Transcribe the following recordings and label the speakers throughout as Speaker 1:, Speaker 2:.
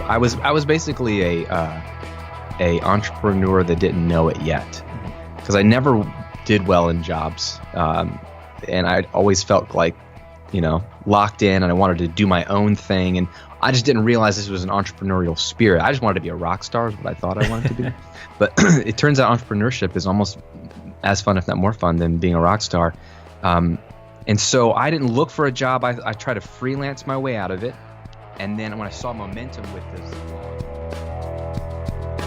Speaker 1: I was basically a entrepreneur that didn't know it yet, because I never did well in jobs, and I always felt like, locked in, and I wanted to do my own thing, and I just didn't realize this was an entrepreneurial spirit. I just wanted to be a rock star, is what I thought I wanted to be. But it turns out entrepreneurship is almost as fun, if not more fun, than being a rock star. And so I didn't look for a job. I tried to freelance my way out of it. And then when I saw momentum with this.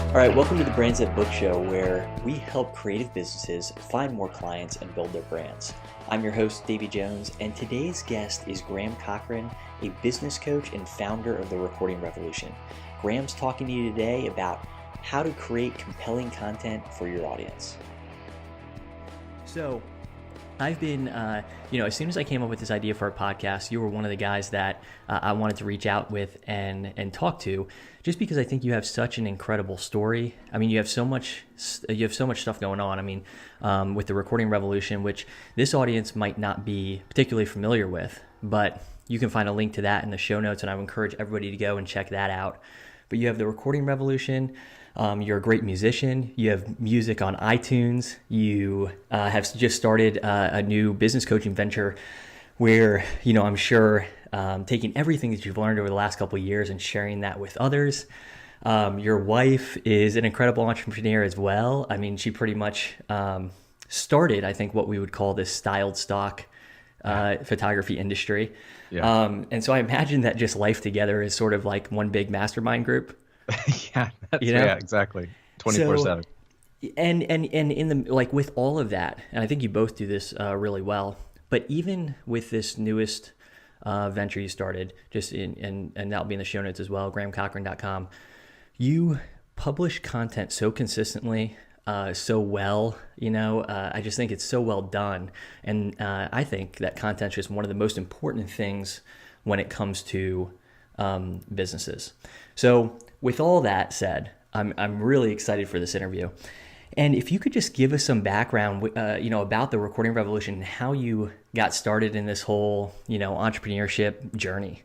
Speaker 2: All right, welcome to the Brands That Book Show, where we help creative businesses find more clients and build their brands. I'm your host, Davey Jones, and today's guest is Graham Cochrane, a business coach and founder of the Recording Revolution. Graham's talking to you today about how to create compelling content for your audience. So, I've been, as soon as I came up with this idea for a podcast, you were one of the guys that I wanted to reach out with and talk to, just because I think you have such an incredible story. I mean, you have so much stuff going on. I mean, with the Recording Revolution, which this audience might not be particularly familiar with, but you can find a link to that in the show notes, and I would encourage everybody to go and check that out. But you have the Recording Revolution. You're a great musician. You have music on iTunes. You have just started a new business coaching venture where, I'm sure taking everything that you've learned over the last couple of years and sharing that with others. Your wife is an incredible entrepreneur as well. I mean, she pretty much started, I think, what we would call this styled stock photography industry. Yeah. And so I imagine that just life together is sort of like one big mastermind group.
Speaker 1: Yeah, yeah, exactly. 24/7.
Speaker 2: And in the, like, with all of that, and I think you both do this really well, but even with this newest venture you started, and that'll be in the show notes as well, grahamcochrane.com, you publish content so consistently, so well, I just think it's so well done. And I think that content's just one of the most important things when it comes to businesses. So with all that said, I'm really excited for this interview. And if you could just give us some background, about the Recording Revolution and how you got started in this whole, entrepreneurship journey.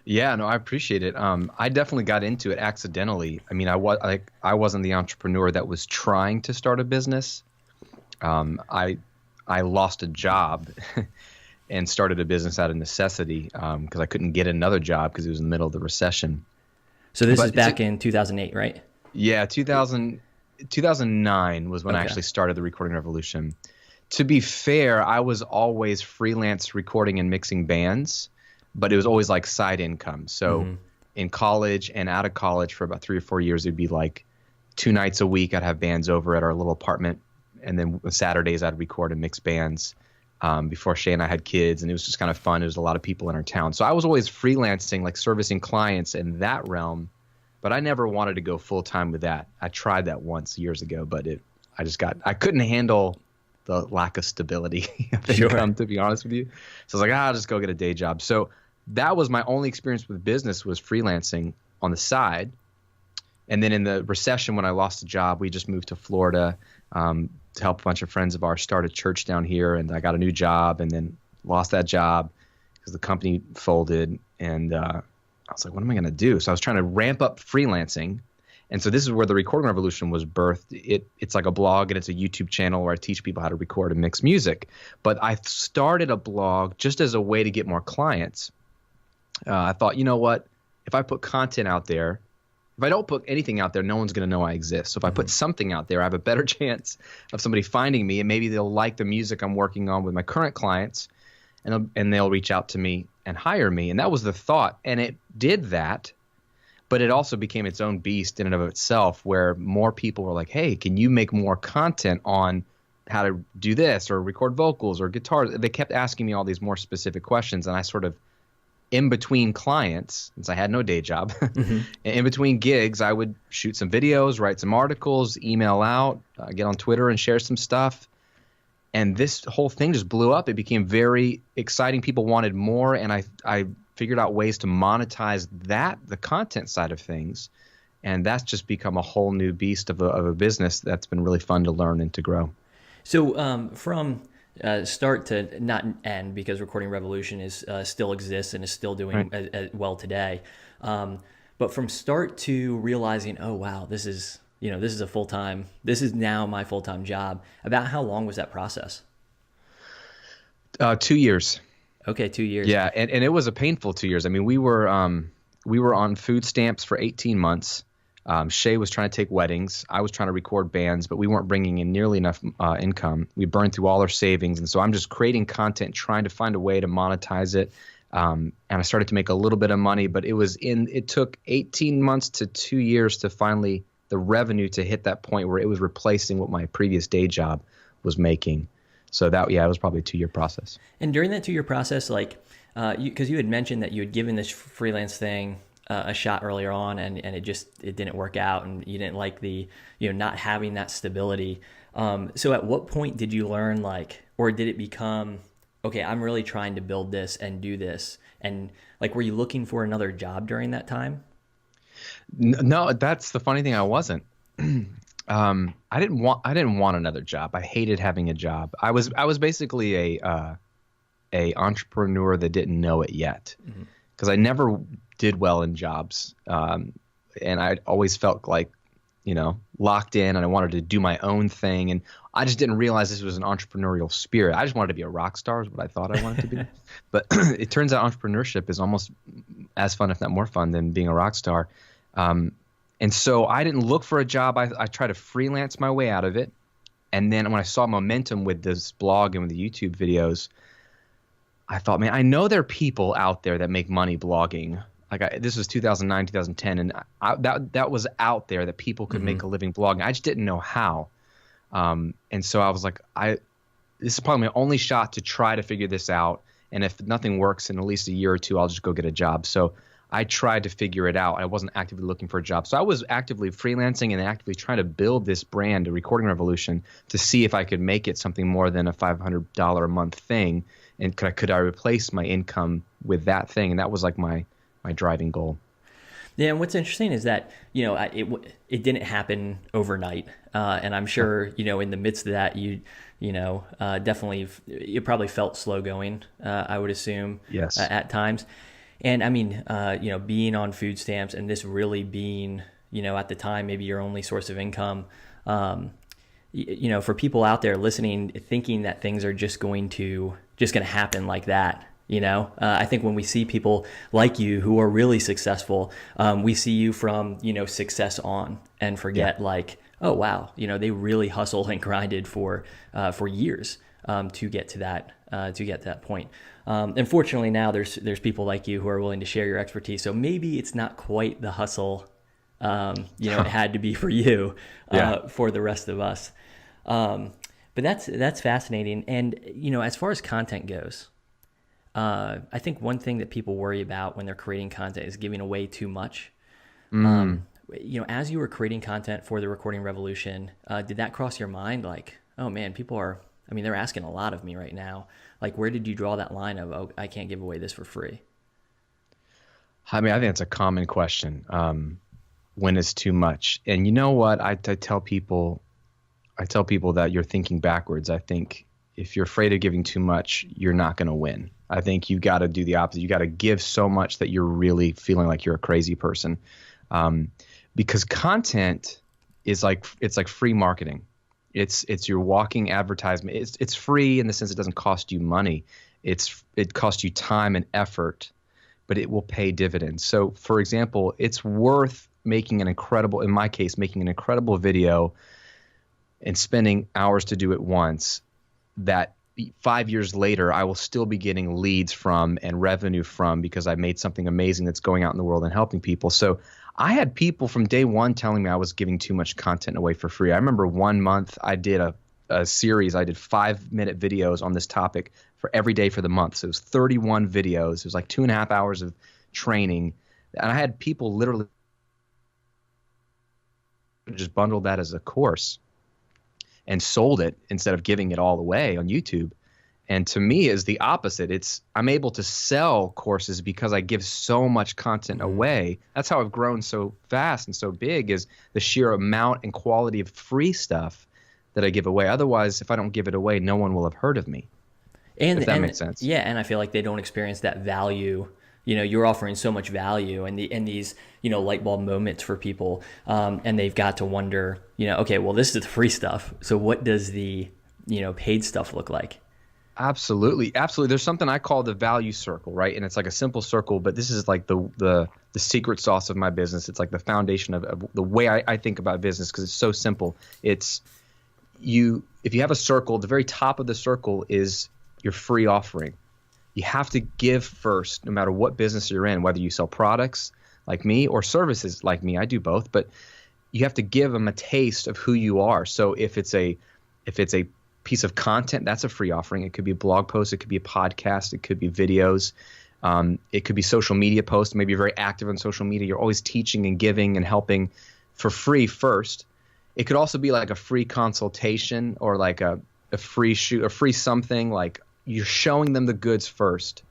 Speaker 1: Yeah, no, I appreciate it. I definitely got into it accidentally. I mean, I wasn't the entrepreneur that was trying to start a business. I lost a job and started a business out of necessity because I couldn't get another job because it was in the middle of the recession.
Speaker 2: So this is back in 2008, right?
Speaker 1: Yeah, 2009 was when I actually started the Recording Revolution. To be fair, I was always freelance recording and mixing bands, but it was always like side income. So in college and out of college for about 3 or 4 years, it'd be like 2 nights a week I'd have bands over at our little apartment. And then Saturdays I'd record and mix bands before Shay and I had kids. And it was just kind of fun. There was a lot of people in our town. So I was always freelancing, like servicing clients in that realm. But I never wanted to go full time with that. I tried that once years ago, but I couldn't handle the lack of stability of income, to be honest with you. So I was like, I'll just go get a day job. So that was my only experience with business, was freelancing on the side. And then in the recession, when I lost a job, we just moved to Florida to help a bunch of friends of ours start a church down here. And I got a new job and then lost that job because the company folded. And I was like, what am I going to do? So I was trying to ramp up freelancing. And so this is where the Recording Revolution was birthed. It's like a blog and it's a YouTube channel where I teach people how to record and mix music. But I started a blog just as a way to get more clients. I thought, you know what? If I put content out there, if I don't put anything out there, no one's going to know I exist. So if I put something out there, I have a better chance of somebody finding me, and maybe they'll like the music I'm working on with my current clients, and they'll reach out to me and hire me. And that was the thought. And it did that, but it also became its own beast in and of itself, where more people were like, hey, can you make more content on how to do this or record vocals or guitars? They kept asking me all these more specific questions, and I sort of, in between clients, since I had no day job, in between gigs, I would shoot some videos, write some articles, email out, get on Twitter and share some stuff. And this whole thing just blew up. It became very exciting. People wanted more, and I figured out ways to monetize the content side of things. And that's just become a whole new beast of a business that's been really fun to learn and to grow.
Speaker 2: So from start to not end, because Recording Revolution is still exists and is still doing well today. But from start to realizing, oh, wow, this is, this is a full-time, this is now my full-time job. About how long was that process?
Speaker 1: 2 years.
Speaker 2: Okay, 2 years.
Speaker 1: Yeah, and it was a painful 2 years. I mean, we were on food stamps for 18 months. Shay was trying to take weddings. I was trying to record bands, but we weren't bringing in nearly enough income. We burned through all our savings, and so I'm just creating content, trying to find a way to monetize it. And I started to make a little bit of money, but it took 18 months to 2 years to finally the revenue to hit that point where it was replacing what my previous day job was making. So it was probably a 2-year process.
Speaker 2: And during that 2-year process, like, because you had mentioned that you had given this freelance thing a shot earlier on, and it didn't work out, and you didn't like the, not having that stability. So at what point did you learn, like, or did it become, okay, I'm really trying to build this and do this? And like, were you looking for another job during that time?
Speaker 1: No, that's the funny thing. I wasn't. I didn't want another job. I hated having a job. I was basically a entrepreneur that didn't know it yet, because I never did well in jobs, and I always felt like, locked in, and I wanted to do my own thing, and I just didn't realize this was an entrepreneurial spirit. I just wanted to be a rock star, is what I thought I wanted to be. But it turns out entrepreneurship is almost as fun, if not more fun, than being a rock star. And so I didn't look for a job. I tried to freelance my way out of it. And then when I saw momentum with this blog and with the YouTube videos, I thought, man, I know there are people out there that make money blogging. This was 2009, 2010, and that was out there that people could make a living blogging. I just didn't know how. And so I was like, this is probably my only shot to try to figure this out. And if nothing works in at least a year or two, I'll just go get a job. So I tried to figure it out. I wasn't actively looking for a job. So I was actively freelancing and actively trying to build this brand, a Recording Revolution, to see if I could make it something more than a $500 a month thing. And could I replace my income with that thing? And that was like my driving goal.
Speaker 2: Yeah, and what's interesting is that, it didn't happen overnight. And I'm sure, in the midst of that, definitely, it probably felt slow going, I would assume,
Speaker 1: yes,
Speaker 2: at times. And I mean, being on food stamps and this really being, at the time, maybe your only source of income, for people out there listening, thinking that things are just going to happen like that. I think when we see people like you who are really successful, we see you from, success on, and forget like, oh, wow, they really hustled and grinded for years to get to that point. Unfortunately, now there's people like you who are willing to share your expertise. So maybe it's not quite the hustle, it had to be for you, for the rest of us. But that's fascinating. And, as far as content goes, I think one thing that people worry about when they're creating content is giving away too much. As you were creating content for the Recording Revolution, did that cross your mind? Like, oh man, they're asking a lot of me right now. Like, where did you draw that line of, oh, I can't give away this for free?
Speaker 1: I think it's a common question. When it's too much. And you know what? I tell people that you're thinking backwards. I think if you're afraid of giving too much, you're not going to win. I think you got to do the opposite. You got to give so much that you're really feeling like you're a crazy person. Because content is it's like free marketing. It's your walking advertisement. It's free in the sense it doesn't cost you money. It costs you time and effort, but it will pay dividends. So, for example, it's worth making in my case, making an incredible video and spending hours to do it once, that 5 years later, I will still be getting leads from and revenue from, because I made something amazing that's going out in the world and helping people. So I had people from day one telling me I was giving too much content away for free. I remember 1 month I did a series. I did 5-minute videos on this topic for every day for the month. So it was 31 videos. It was like 2.5 hours of training. And I had people literally just bundled that as a course and sold it instead of giving it all away on YouTube. And to me is the opposite. I'm able to sell courses because I give so much content away. That's how I've grown so fast and so big, is the sheer amount and quality of free stuff that I give away. Otherwise, if I don't give it away, no one will have heard of me. If that makes sense.
Speaker 2: Yeah, and I feel like they don't experience that value, you're offering so much value and these, light bulb moments for people. And they've got to wonder, okay, well, this is the free stuff. So what does the, paid stuff look like?
Speaker 1: Absolutely. Absolutely. There's something I call the value circle, right? And it's like a simple circle, but this is like the secret sauce of my business. It's like the foundation of the way I think about business, because it's so simple. It's if you have a circle, the very top of the circle is your free offering. You have to give first, no matter what business you're in, whether you sell products like me or services like me. I do both, but you have to give them a taste of who you are. So if it's a piece of content, that's a free offering. It could be a blog post, it could be a podcast, it could be videos, it could be social media posts. Maybe you're very active on social media. You're always teaching and giving and helping for free first. It could also be like a free consultation or like a free shoot, a free something. Like you're showing them the goods first,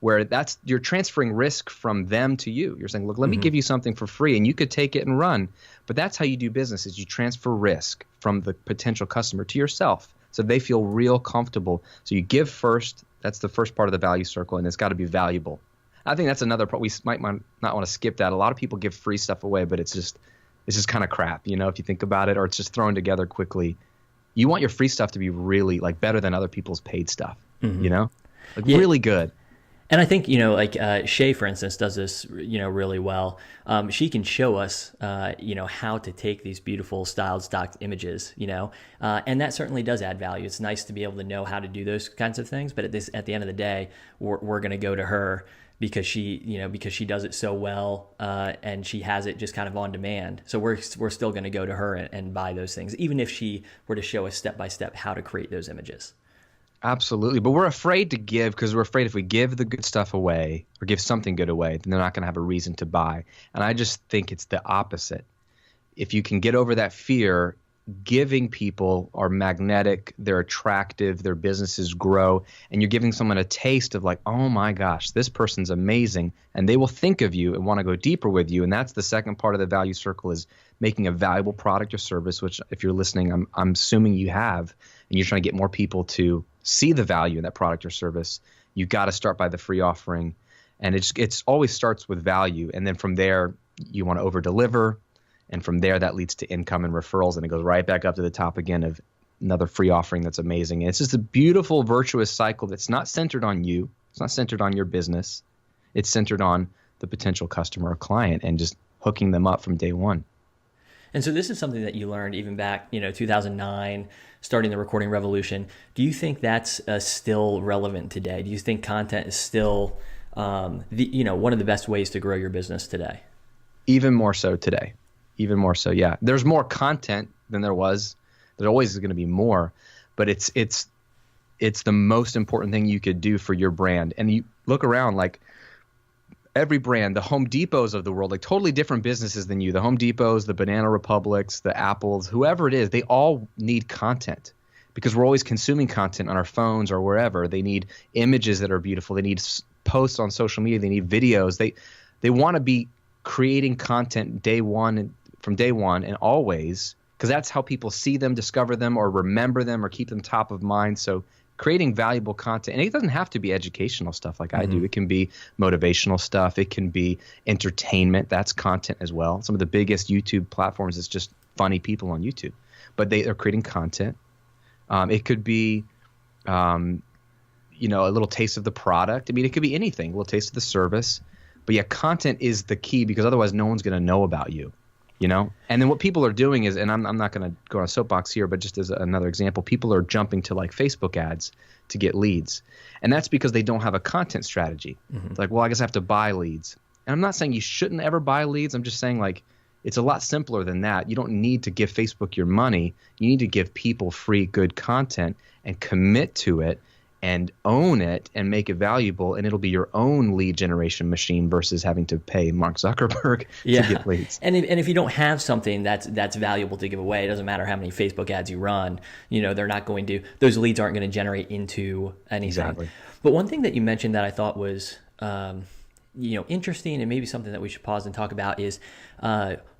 Speaker 1: where you're transferring risk from them to you. You're saying, look, let me give you something for free and you could take it and run. But that's how you do business, is you transfer risk from the potential customer to yourself, so they feel real comfortable. So you give first. That's the first part of the value circle, and it's got to be valuable. I think that's another part. We might not want to skip that. A lot of people give free stuff away, but it's just kind of crap, if you think about it, or it's just thrown together quickly. You want your free stuff to be really like better than other people's paid stuff, really good.
Speaker 2: And I think, Shay, for instance, does this, really well. She can show us, how to take these beautiful styled stock images, and that certainly does add value. It's nice to be able to know how to do those kinds of things. But at the end of the day, we're going to go to her because she does it so well, and she has it just kind of on demand. So we're still going to go to her and buy those things, even if she were to show us step by step how to create those images.
Speaker 1: Absolutely. But we're afraid to give because we're afraid if we give the good stuff away or give something good away, then they're not going to have a reason to buy. And I just think it's the opposite. If you can get over that fear, giving people are magnetic, they're attractive, their businesses grow, and you're giving someone a taste of like, oh my gosh, this person's amazing, and they will think of you and want to go deeper with you. And that's the second part of the value circle, is making a valuable product or service, which if you're listening, I'm assuming you have, and you're trying to get more people to see the value in that product or service. You got to start by the free offering, and it's always starts with value, and then from there you want to over deliver. And from there, that leads to income and referrals, and it goes right back up to the top again of another free offering that's amazing. And it's just a beautiful, virtuous cycle that's not centered on you. It's not centered on your business. It's centered on the potential customer or client and just hooking them up from day one.
Speaker 2: And so this is something that you learned even back, 2009, starting the recording revolution. Do you think that's still relevant today? Do you think content is still, one of the best ways to grow your business today?
Speaker 1: Even more so today. Even more so, yeah. There's more content than there was. There always is going to be more, but it's the most important thing you could do for your brand. And you look around, like every brand, the Home Depots of the world, like totally different businesses than you. The Home Depots, the Banana Republics, the Apples, whoever it is, they all need content because we're always consuming content on our phones or wherever. They need images that are beautiful. They need posts on social media. They need videos. They want to be creating content from day one and always, because that's how people see them, discover them, or remember them, or keep them top of mind. So creating valuable content, and it doesn't have to be educational stuff like I do. It can be motivational stuff. It can be entertainment. That's content as well. Some of the biggest YouTube platforms is just funny people on YouTube, but they are creating content. It could be, a little taste of the product. I mean, it could be anything, a little taste of the service. But yeah, content is the key, because otherwise no one's going to know about you. And then what people are doing is, and I'm not going to go on a soapbox here, but just as another example, people are jumping to like Facebook ads to get leads. And that's because they don't have a content strategy. It's like, well, I guess I have to buy leads. And I'm not saying you shouldn't ever buy leads. I'm just saying like it's a lot simpler than that. You don't need to give Facebook your money. You need to give people free, good content and commit to it and own it and make it valuable, and it'll be your own lead generation machine versus having to pay Mark Zuckerberg to get leads.
Speaker 2: And if you don't have something that's valuable to give away, it doesn't matter how many Facebook ads you run, they're not going to, those leads aren't going to generate into anything.
Speaker 1: Exactly.
Speaker 2: But one thing that you mentioned that I thought was interesting, and maybe something that we should pause and talk about, is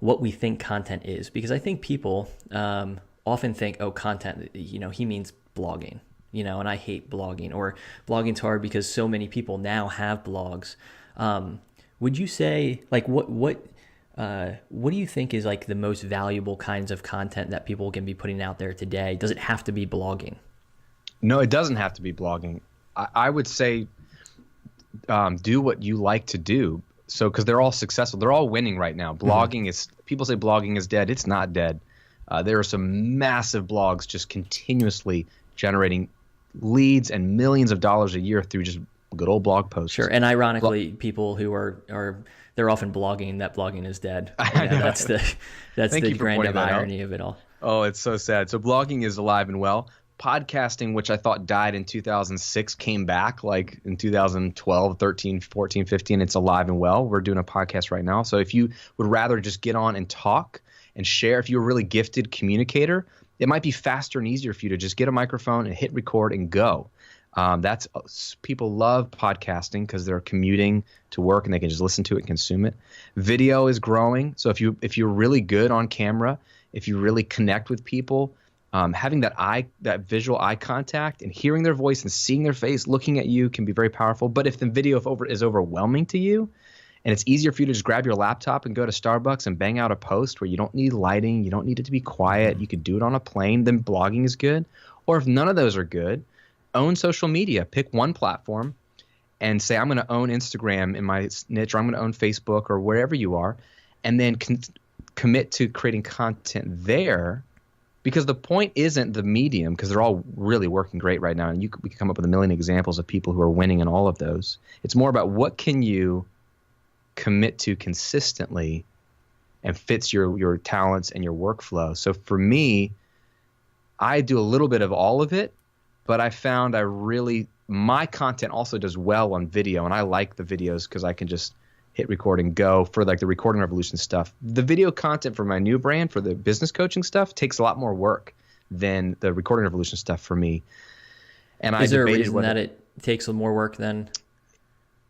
Speaker 2: what we think content is. Because I think people often think, oh, content, he means blogging. And I hate blogging, or blogging's hard because so many people now have blogs. Would you say like what do you think is like the most valuable kinds of content that people can be putting out there today? Does it have to be blogging?
Speaker 1: No, it doesn't have to be blogging. I would say do what you like to do. So, because they're all successful, they're all winning right now. Blogging is, people say blogging is dead. It's not dead. There are some massive blogs just continuously generating leads and millions of dollars a year through just good old blog posts.
Speaker 2: Sure, and ironically, people who are they're often blogging that blogging is dead. That's the grand irony of it all.
Speaker 1: Oh, it's so sad. So blogging is alive and well. Podcasting, which I thought died in 2006, came back like in 2012, 13, 14, 15. It's alive and well. We're doing a podcast right now. So if you would rather just get on and talk and share, if you're a really gifted communicator, it might be faster and easier for you to just get a microphone and hit record and go. People love podcasting because they're commuting to work and they can just listen to it and consume it. Video is growing. So if you're really good on camera, if you really connect with people, having that visual eye contact and hearing their voice and seeing their face looking at you can be very powerful. But if the video is overwhelming to you and it's easier for you to just grab your laptop and go to Starbucks and bang out a post where you don't need lighting, you don't need it to be quiet, you could do it on a plane, then blogging is good. Or if none of those are good, own social media. Pick one platform and say, I'm going to own Instagram in my niche, or I'm going to own Facebook or wherever you are, and then commit to creating content there. Because the point isn't the medium, because they're all really working great right now, and we can come up with a million examples of people who are winning in all of those. It's more about what can you commit to consistently and fits your talents and your workflow. So for me, I do a little bit of all of it, but I found my content also does well on video, and I like the videos because I can just hit record and go for like the Recording Revolution stuff. The video content for my new brand, for the business coaching stuff, takes a lot more work than the Recording Revolution stuff for me. And
Speaker 2: is there a reason that it takes more work than?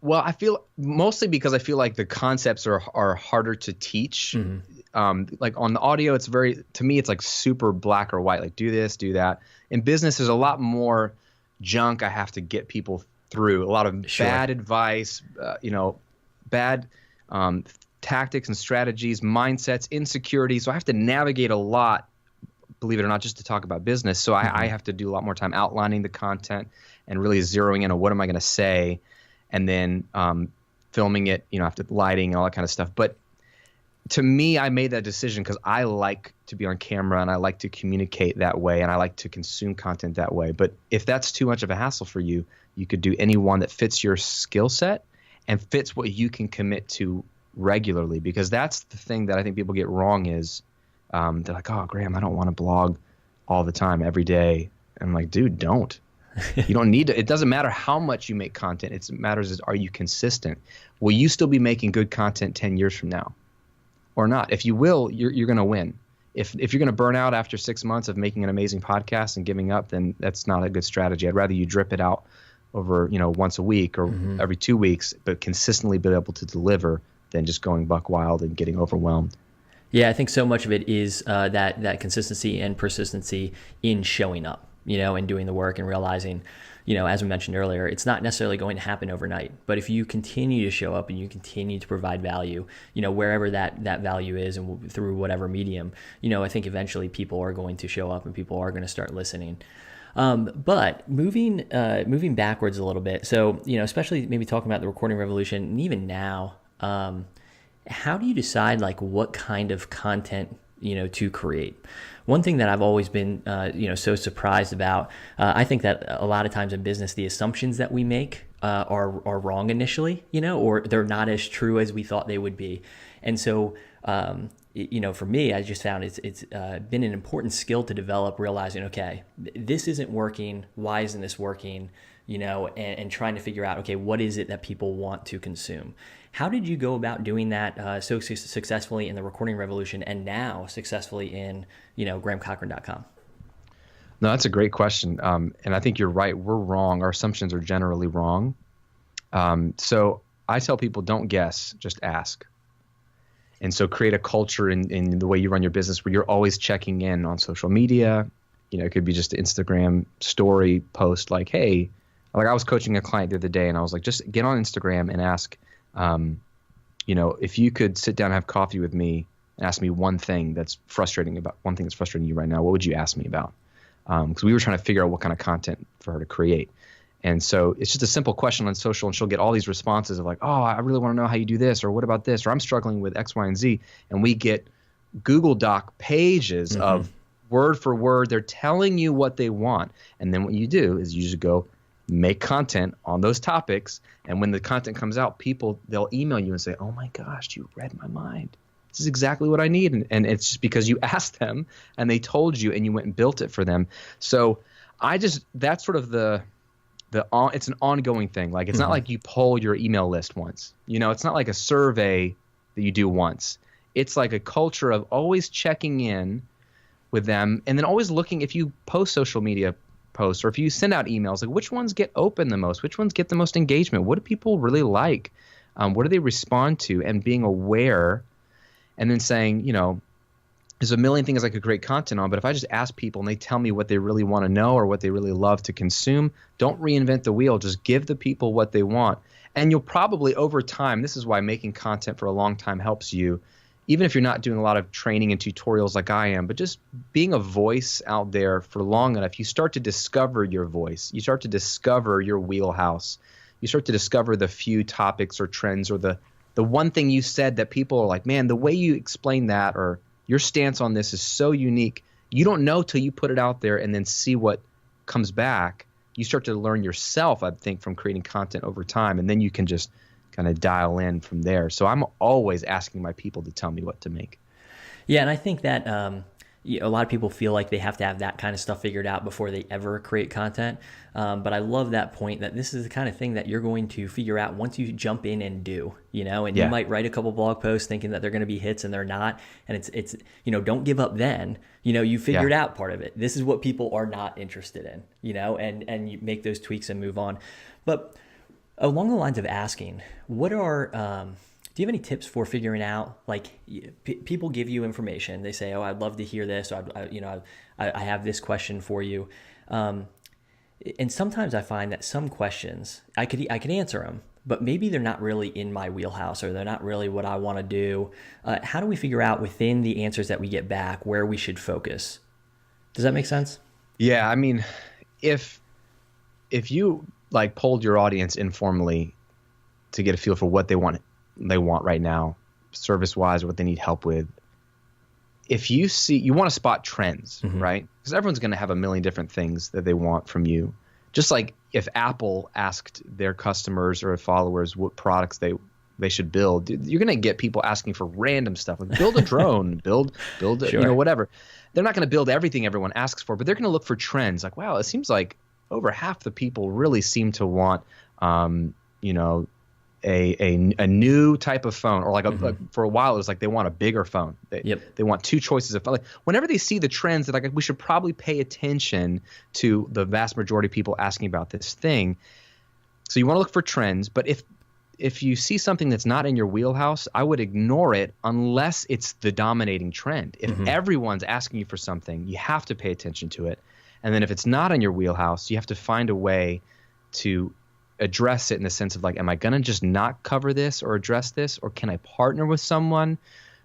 Speaker 1: Well, I feel mostly because I feel like the concepts are harder to teach. Mm-hmm. Like on the audio, to me, it's like super black or white, like do this, do that. In business, there's a lot more junk I have to get people through, a lot of bad advice, bad tactics and strategies, mindsets, insecurities. So I have to navigate a lot, believe it or not, just to talk about business. So I have to do a lot more time outlining the content and really zeroing in on what am I going to say, and then filming it, after lighting and all that kind of stuff. But to me, I made that decision because I like to be on camera and I like to communicate that way and I like to consume content that way. But if that's too much of a hassle for you, you could do any one that fits your skill set and fits what you can commit to regularly, because that's the thing that I think people get wrong is they're like, oh, Graham, I don't want to blog all the time, every day. And I'm like, dude, don't. You don't need to. It doesn't matter how much you make content. It matters is, are you consistent? Will you still be making good content 10 years from now or not? If you will, you're going to win. If you're going to burn out after 6 months of making an amazing podcast and giving up, then that's not a good strategy. I'd rather you drip it out over, once a week or every 2 weeks, but consistently be able to deliver than just going buck wild and getting overwhelmed.
Speaker 2: Yeah, I think so much of it is that consistency and persistency in showing up, and doing the work and realizing, as we mentioned earlier, it's not necessarily going to happen overnight. But if you continue to show up and you continue to provide value, wherever that value is and through whatever medium, I think eventually people are going to show up and people are going to start listening. But moving backwards a little bit, so, especially maybe talking about the Recording Revolution and even now, how do you decide like what kind of content, to create? One thing that I've always been, so surprised about, I think that a lot of times in business, the assumptions that we make are wrong initially, or they're not as true as we thought they would be. And so, for me, I just found it's been an important skill to develop, realizing, okay, this isn't working. Why isn't this working? And trying to figure out, okay, what is it that people want to consume? How did you go about doing that so successfully in the Recording Revolution and now successfully in, GrahamCochrane.com?
Speaker 1: No, that's a great question. And I think you're right. We're wrong. Our assumptions are generally wrong. So I tell people, don't guess, just ask. And so create a culture in the way you run your business where you're always checking in on social media. It could be just an Instagram story post like, hey, like I was coaching a client the other day and I was like, just get on Instagram and ask If you could sit down and have coffee with me and ask me one thing that's frustrating you right now, what would you ask me about? Because we were trying to figure out what kind of content for her to create. And so it's just a simple question on social, and she'll get all these responses of like, oh, I really want to know how you do this, or what about this, or I'm struggling with X, Y, and Z. And we get Google Doc pages of word for word. They're telling you what they want. And then what you do is you just go make content on those topics. And when the content comes out, they'll email you and say, oh my gosh, you read my mind. This is exactly what I need. And it's just because you asked them and they told you and you went and built it for them. So that's sort of it's an ongoing thing. Like, it's not like you poll your email list once. It's not like a survey that you do once. It's like a culture of always checking in with them, and then always looking, if you post social media posts or if you send out emails, like which ones get open the most, which ones get the most engagement, what do people really like, what do they respond to, and being aware, and then saying, there's a million things I could create content on, but if I just ask people and they tell me what they really want to know or what they really love to consume, don't reinvent the wheel. Just give the people what they want. And you'll probably, over time, this is why making content for a long time helps you, even if you're not doing a lot of training and tutorials like I am, but just being a voice out there for long enough, you start to discover your voice. You start to discover your wheelhouse. You start to discover the few topics or trends or the one thing you said that people are like, man, the way you explain that, or your stance on this is so unique. You don't know till you put it out there and then see what comes back. You start to learn yourself, I think, from creating content over time, and then you can just kind of dial in from there. So I'm always asking my people to tell me what to make.
Speaker 2: Yeah, and I think that a lot of people feel like they have to have that kind of stuff figured out before they ever create content. But I love that point that this is the kind of thing that you're going to figure out once you jump in and do, and you might write a couple blog posts thinking that they're going to be hits and they're not. And it's don't give up then. You figured out part of it. This is what people are not interested in, and you make those tweaks and move on. But along the lines of asking, what are do you have any tips for figuring out, like, people give you information, they say, oh, I'd love to hear this, or I have this question for you, and sometimes I find that some questions I could answer them, but maybe they're not really in my wheelhouse, or they're not really what I want to do. How do we figure out within the answers that we get back where we should focus? Does that make sense?
Speaker 1: Yeah, I mean, if you like polled your audience informally to get a feel for what they want right now, service-wise, what they need help with. If you want to spot trends, right? Because everyone's going to have a million different things that they want from you. Just like if Apple asked their customers or followers what products they should build, you're going to get people asking for random stuff, like build a drone, build sure. Whatever. They're not going to build everything everyone asks for, but they're going to look for trends. Like, wow, it seems like over half the people really seem to want, a new type of phone, or like for a while it was like they want a bigger phone. They want two choices of phone. Like, whenever they see the trends, they're like, we should probably pay attention to the vast majority of people asking about this thing. So you want to look for trends, but if you see something that's not in your wheelhouse, I would ignore it unless it's the dominating trend. If everyone's asking you for something, you have to pay attention to it. And then if it's not in your wheelhouse, you have to find a way to address it in the sense of like, am I going to just not cover this or address this? Or can I partner with someone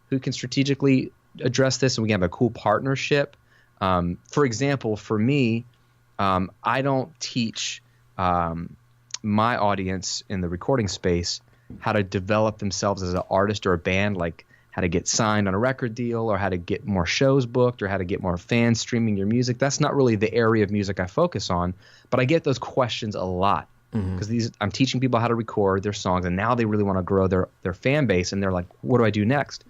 Speaker 1: who can strategically address this and we can have a cool partnership? For example, for me, I don't teach my audience in the recording space how to develop themselves as an artist or a band, like how to get signed on a record deal or how to get more shows booked or how to get more fans streaming your music. That's not really the area of music I focus on, but I get those questions a lot. Because I'm teaching people how to record their songs, and now they really want to grow their fan base, and they're like, what do I do next?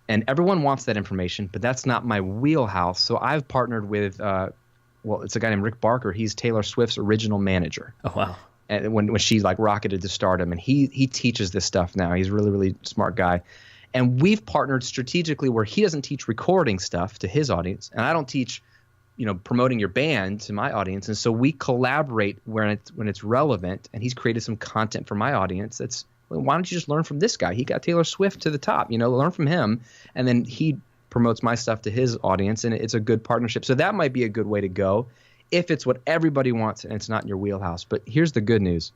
Speaker 1: And everyone wants that information, but that's not my wheelhouse. So I've partnered with, it's a guy named Rick Barker. He's Taylor Swift's original manager. Oh, wow. And when she like rocketed to stardom, and he teaches this stuff now. He's a really, really smart guy. And we've partnered strategically where he doesn't teach recording stuff to his audience, and I don't teach promoting your band to my audience. And so we collaborate when it's relevant, and he's created some content for my audience. That's, why don't you just learn from this guy? He got Taylor Swift to the top, learn from him. And then he promotes my stuff to his audience, and it's a good partnership. So that might be a good way to go if it's what everybody wants and it's not in your wheelhouse. But here's the good news.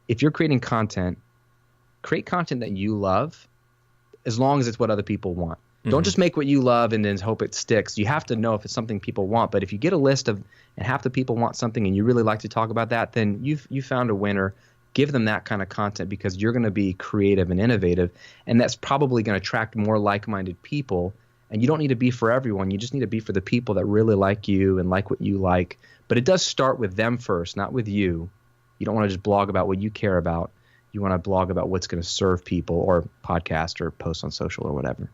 Speaker 1: If you're creating content, create content that you love, as long as it's what other people want. Don't just make what you love and then hope it sticks. You have to know if it's something people want. But if you get a list of, and half the people want something and you really like to talk about that, then you found a winner. Give them that kind of content, because you're going to be creative and innovative. And that's probably going to attract more like-minded people. And you don't need to be for everyone. You just need to be for the people that really like you and like what you like. But it does start with them first, not with you. You don't want to just blog about what you care about. You want to blog about what's going to serve people, or podcast or post on social or whatever.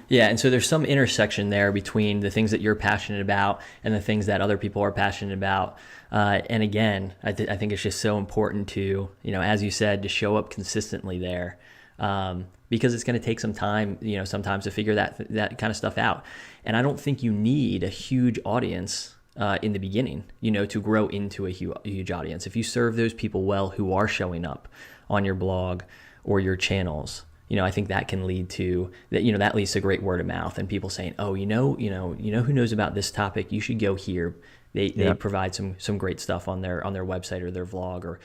Speaker 2: Yeah, and so there's some intersection there between the things that you're passionate about and the things that other people are passionate about. And again, I think it's just so important to, as you said, to show up consistently there, because it's going to take some time, sometimes to figure that kind of stuff out. And I don't think you need a huge audience in the beginning, to grow into a huge audience. If you serve those people well who are showing up on your blog or your channels, I think that can lead to that. That leads to great word of mouth and people saying, "Oh, who knows about this topic? You should go here." They provide some great stuff on their website or their vlog, or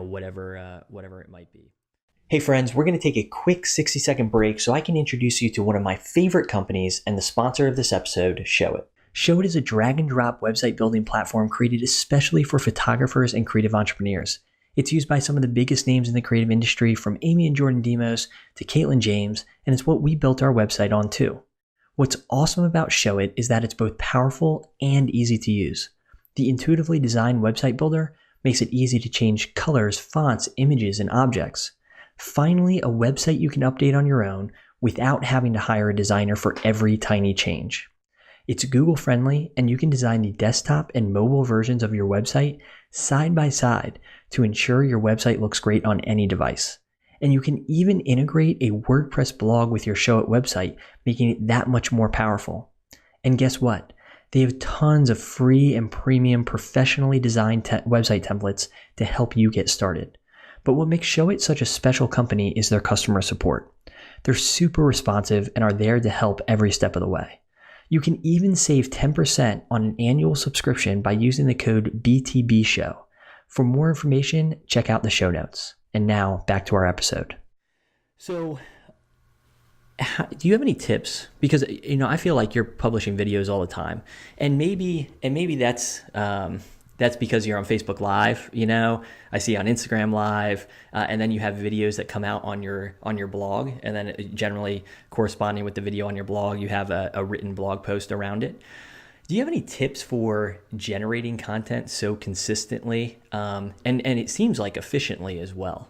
Speaker 2: whatever it might be. Hey friends, we're going to take a quick 60-second break so I can introduce you to one of my favorite companies and the sponsor of this episode, Showit. Showit is a drag and drop website building platform created especially for photographers and creative entrepreneurs. It's used by some of the biggest names in the creative industry, from Amy and Jordan Demos to Caitlin James, and it's what we built our website on too. What's awesome about Showit is that it's both powerful and easy to use. The intuitively designed website builder makes it easy to change colors, fonts, images, and objects. Finally, a website you can update on your own without having to hire a designer for every tiny change. It's Google friendly, and you can design the desktop and mobile versions of your website side by side to ensure your website looks great on any device. And you can even integrate a WordPress blog with your Showit website, making it that much more powerful. And guess what? They have tons of free and premium professionally designed website templates to help you get started. But what makes Showit such a special company is their customer support. They're super responsive and are there to help every step of the way. You can even save 10% on an annual subscription by using the code BTB show. For more information, check out the show notes. And now back to our episode. So, do you have any tips? Because I feel like you're publishing videos all the time, and maybe that's because you're on Facebook Live. I see on Instagram Live, and then you have videos that come out on your blog, and then generally corresponding with the video on your blog, you have a written blog post around it. Do you have any tips for generating content so consistently, and it seems like efficiently as well?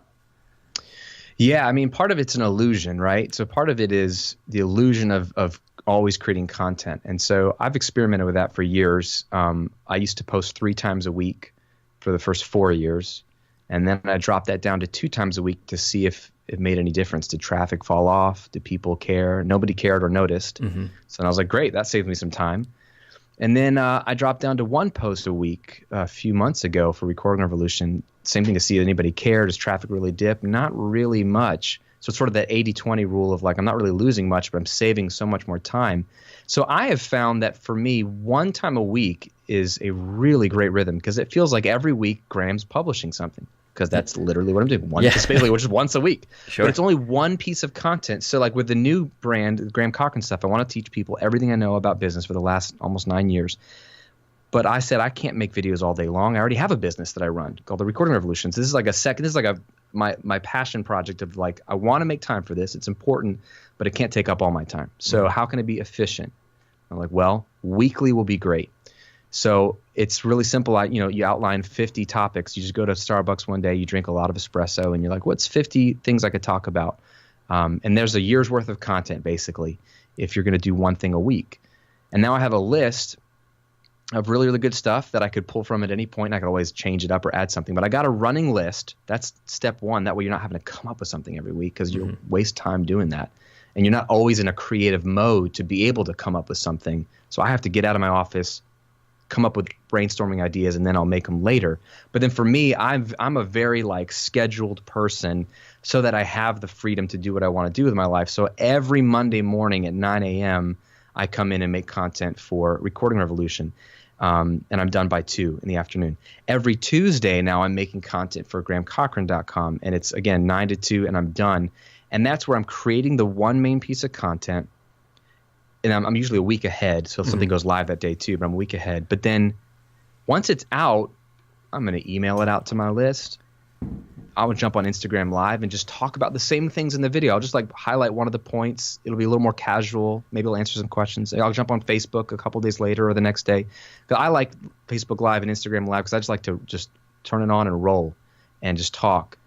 Speaker 1: Yeah, I mean, part of it's an illusion, right? So part of it is the illusion of always creating content. And so I've experimented with that for years. I used to post 3 times a week for the first 4 years. And then I dropped that down to 2 times a week to see if it made any difference. Did traffic fall off? Did people care? Nobody cared or noticed. Mm-hmm. So I was like, great, that saved me some time. And then I dropped down to 1 post a week a few months ago for Recording Revolution. Same thing, to see if anybody cared. Does traffic really dip? Not really much. So it's sort of that 80-20 rule of like, I'm not really losing much, but I'm saving so much more time. So I have found that for me, 1 time a week is a really great rhythm, because it feels like every week Graham's publishing something, because that's literally what I'm doing. It's basically which is once a week. Sure. But it's only 1 piece of content. So like with the new brand, Graham Cochrane stuff, I want to teach people everything I know about business for the last almost 9 years. But I said I can't make videos all day long. I already have a business that I run called the Recording Revolution. So this is like my passion project of like, I want to make time for this. It's important, but it can't take up all my time. So how can it be efficient? I'm like, well, weekly will be great. So it's really simple. You outline 50 topics. You just go to Starbucks one day, you drink a lot of espresso, and you're like, what's 50 things I could talk about? And there's a year's worth of content, basically, if you're going to do 1 thing a week. And now I have a list of really, really good stuff that I could pull from at any point. I could always change it up or add something. But I got a running list. That's step 1. That way you're not having to come up with something every week, because you waste time doing that. And you're not always in a creative mode to be able to come up with something. So I have to get out of my office, come up with brainstorming ideas, and then I'll make them later. But then for me, I'm a very scheduled person, so that I have the freedom to do what I want to do with my life. So every Monday morning at 9 a.m., I come in and make content for Recording Revolution. And I'm done by 2 in the afternoon. Every Tuesday now I'm making content for GrahamCochrane.com, and it's, again, 9 to 2, and I'm done. And that's where I'm creating the one main piece of content, and I'm usually a week ahead, so something goes live that day too, but I'm a week ahead. But then once it's out, I'm going to email it out to my list. I would jump on Instagram Live and just talk about the same things in the video. I'll just like highlight one of the points. It'll be a little more casual. Maybe I'll answer some questions. I'll jump on Facebook a couple days later or the next day. But I like Facebook Live and Instagram Live because I just like to just turn it on and roll and just talk.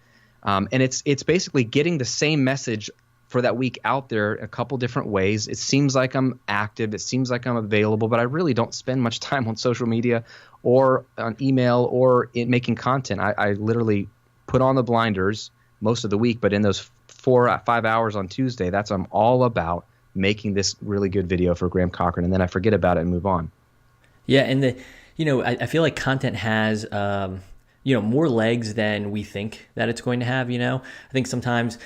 Speaker 1: And it's basically getting the same message for that week out there a couple different ways. It seems like I'm active. It seems like I'm available, but I really don't spend much time on social media or on email or in making content. I literally put on the blinders most of the week, but in those 4 or 5 hours on Tuesday, that's what I'm all about, making this really good video for Graham Cochrane, and then I forget about it and move on.
Speaker 2: Yeah, and I feel like content has more legs than we think that it's going to have. I think sometimes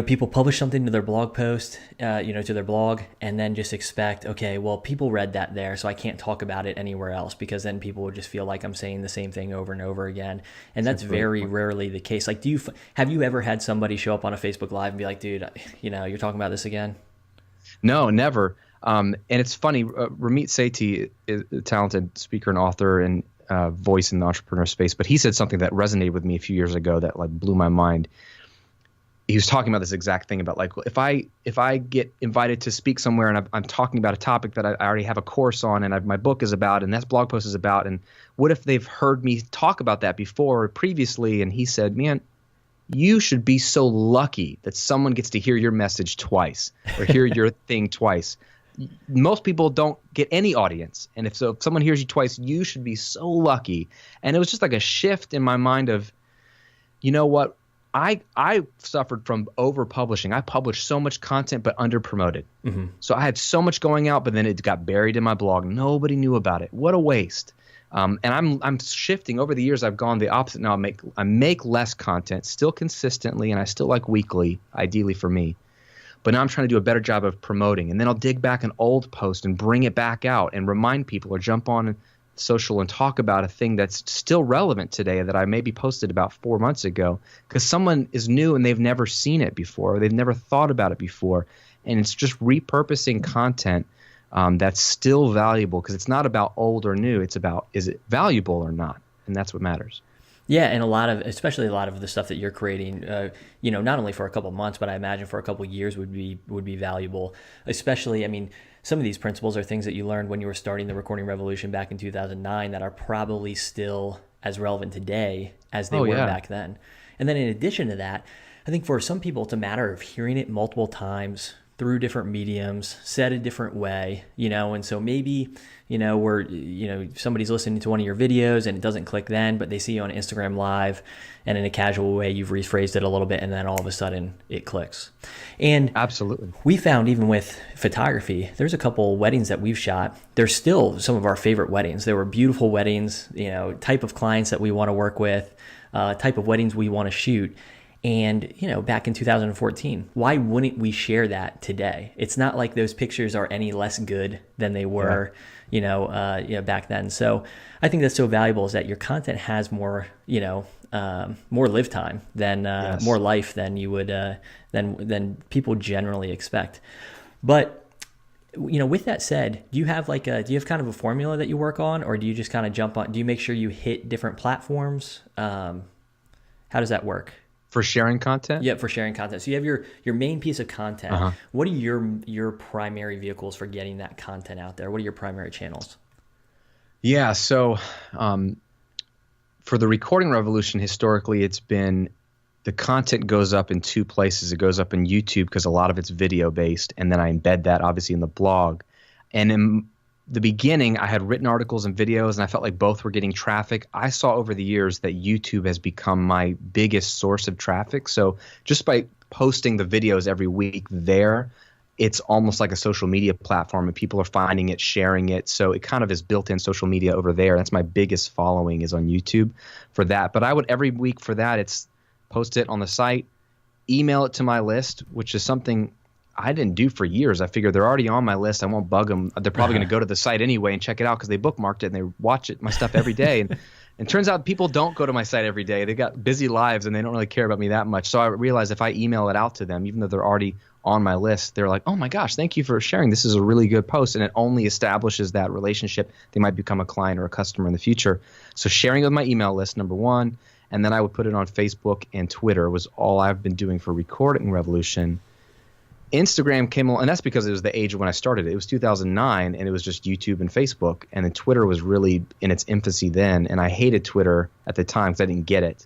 Speaker 2: people publish something to their blog post, to their blog, and then just expect, okay, well, people read that there, so I can't talk about it anywhere else, because then people would just feel like I'm saying the same thing over and over again. And that's very rarely the case. Like, have you ever had somebody show up on a Facebook Live and be like, dude, you're talking about this again?
Speaker 1: No, never. And it's funny, Ramit Sethi is a talented speaker and author and voice in the entrepreneur space, but he said something that resonated with me a few years ago that like blew my mind. He was talking about this exact thing about like, if I get invited to speak somewhere and I'm talking about a topic that I already have a course on and my book is about and that blog post is about, and what if they've heard me talk about that before or previously? And he said, man, you should be so lucky that someone gets to hear your message twice or hear your thing twice. Most people don't get any audience. And if someone hears you twice, you should be so lucky. And it was just like a shift in my mind of, you know what? I suffered from over-publishing. I published so much content but under-promoted. Mm-hmm. So I had so much going out, but then it got buried in my blog. Nobody knew about it. What a waste. And I'm shifting. Over the years, I've gone the opposite now. I make less content, still consistently, and I still like weekly, ideally for me. But now I'm trying to do a better job of promoting. And then I'll dig back an old post and bring it back out and remind people, or jump on social and talk about a thing that's still relevant today that I maybe posted about 4 months ago, because someone is new and they've never seen it before, or they've never thought about it before. And it's just repurposing content that's still valuable, because it's not about old or new. It's about, is it valuable or not? And that's what matters.
Speaker 2: Yeah, and especially a lot of the stuff that you're creating, not only for a couple months, but I imagine for a couple years would be valuable. Especially, I mean, some of these principles are things that you learned when you were starting the recording revolution back in 2009 that are probably still as relevant today as they were back then. And then in addition to that, I think for some people it's a matter of hearing it multiple times through different mediums, said a different way, and so maybe, somebody's listening to one of your videos and it doesn't click then, but they see you on Instagram Live and in a casual way, you've rephrased it a little bit, and then all of a sudden it clicks. And
Speaker 1: absolutely,
Speaker 2: we found even with photography, there's a couple weddings that we've shot. They're still some of our favorite weddings. They were beautiful weddings, type of clients that we want to work with, type of weddings we want to shoot. And, back in 2014, why wouldn't we share that today? It's not like those pictures are any less good than they were, back then. So I think that's so valuable, is that your content has more, more live time than more life than you would, than people generally expect. But, with that said, do you have kind of a formula that you work on, or do you just kind of jump on? Do you make sure you hit different platforms? How does that work?
Speaker 1: For sharing content?
Speaker 2: Yeah, for sharing content. So you have your main piece of content. Uh-huh. What are your primary vehicles for getting that content out there? What are your primary channels?
Speaker 1: Yeah, so for the recording revolution, historically, it's been the content goes up in 2 places. It goes up in YouTube because a lot of it's video based, and then I embed that obviously in the blog. And in the beginning, I had written articles and videos, and I felt like both were getting traffic. I saw over the years that YouTube has become my biggest source of traffic. So just by posting the videos every week there, it's almost like a social media platform, and people are finding it, sharing it. So it kind of is built-in social media over there. That's my biggest following, is on YouTube for that. But I would, every week for that, it's post it on the site, email it to my list, which is something I didn't do for years. I figured they're already on my list. I won't bug them. They're probably going to go to the site anyway and check it out because they bookmarked it and they watch my stuff every day. And it turns out people don't go to my site every day. They got busy lives and they don't really care about me that much. So I realized if I email it out to them, even though they're already on my list, they're like, oh my gosh, thank you for sharing. This is a really good post. And it only establishes that relationship. They might become a client or a customer in the future. So sharing with my email list, number one. And then I would put it on Facebook and Twitter was all I've been doing for Recording Revolution. Instagram came along, and that's because it was the age of when I started. It was 2009, and it was just YouTube and Facebook. And then Twitter was really in its infancy then, and I hated Twitter at the time because I didn't get it.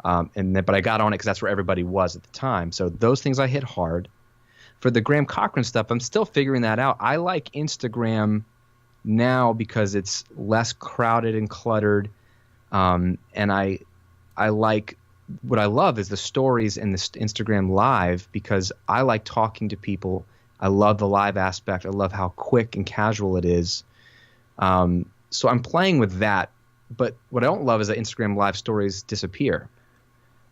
Speaker 1: But I got on it because that's where everybody was at the time. So those things I hit hard. For the Graham Cochrane stuff, I'm still figuring that out. I like Instagram now because it's less crowded and cluttered, and I like – what I love is the stories in this Instagram live because I like talking to people. I love the live aspect. I love how quick and casual it is. So I'm playing with that. But what I don't love is that Instagram live stories disappear.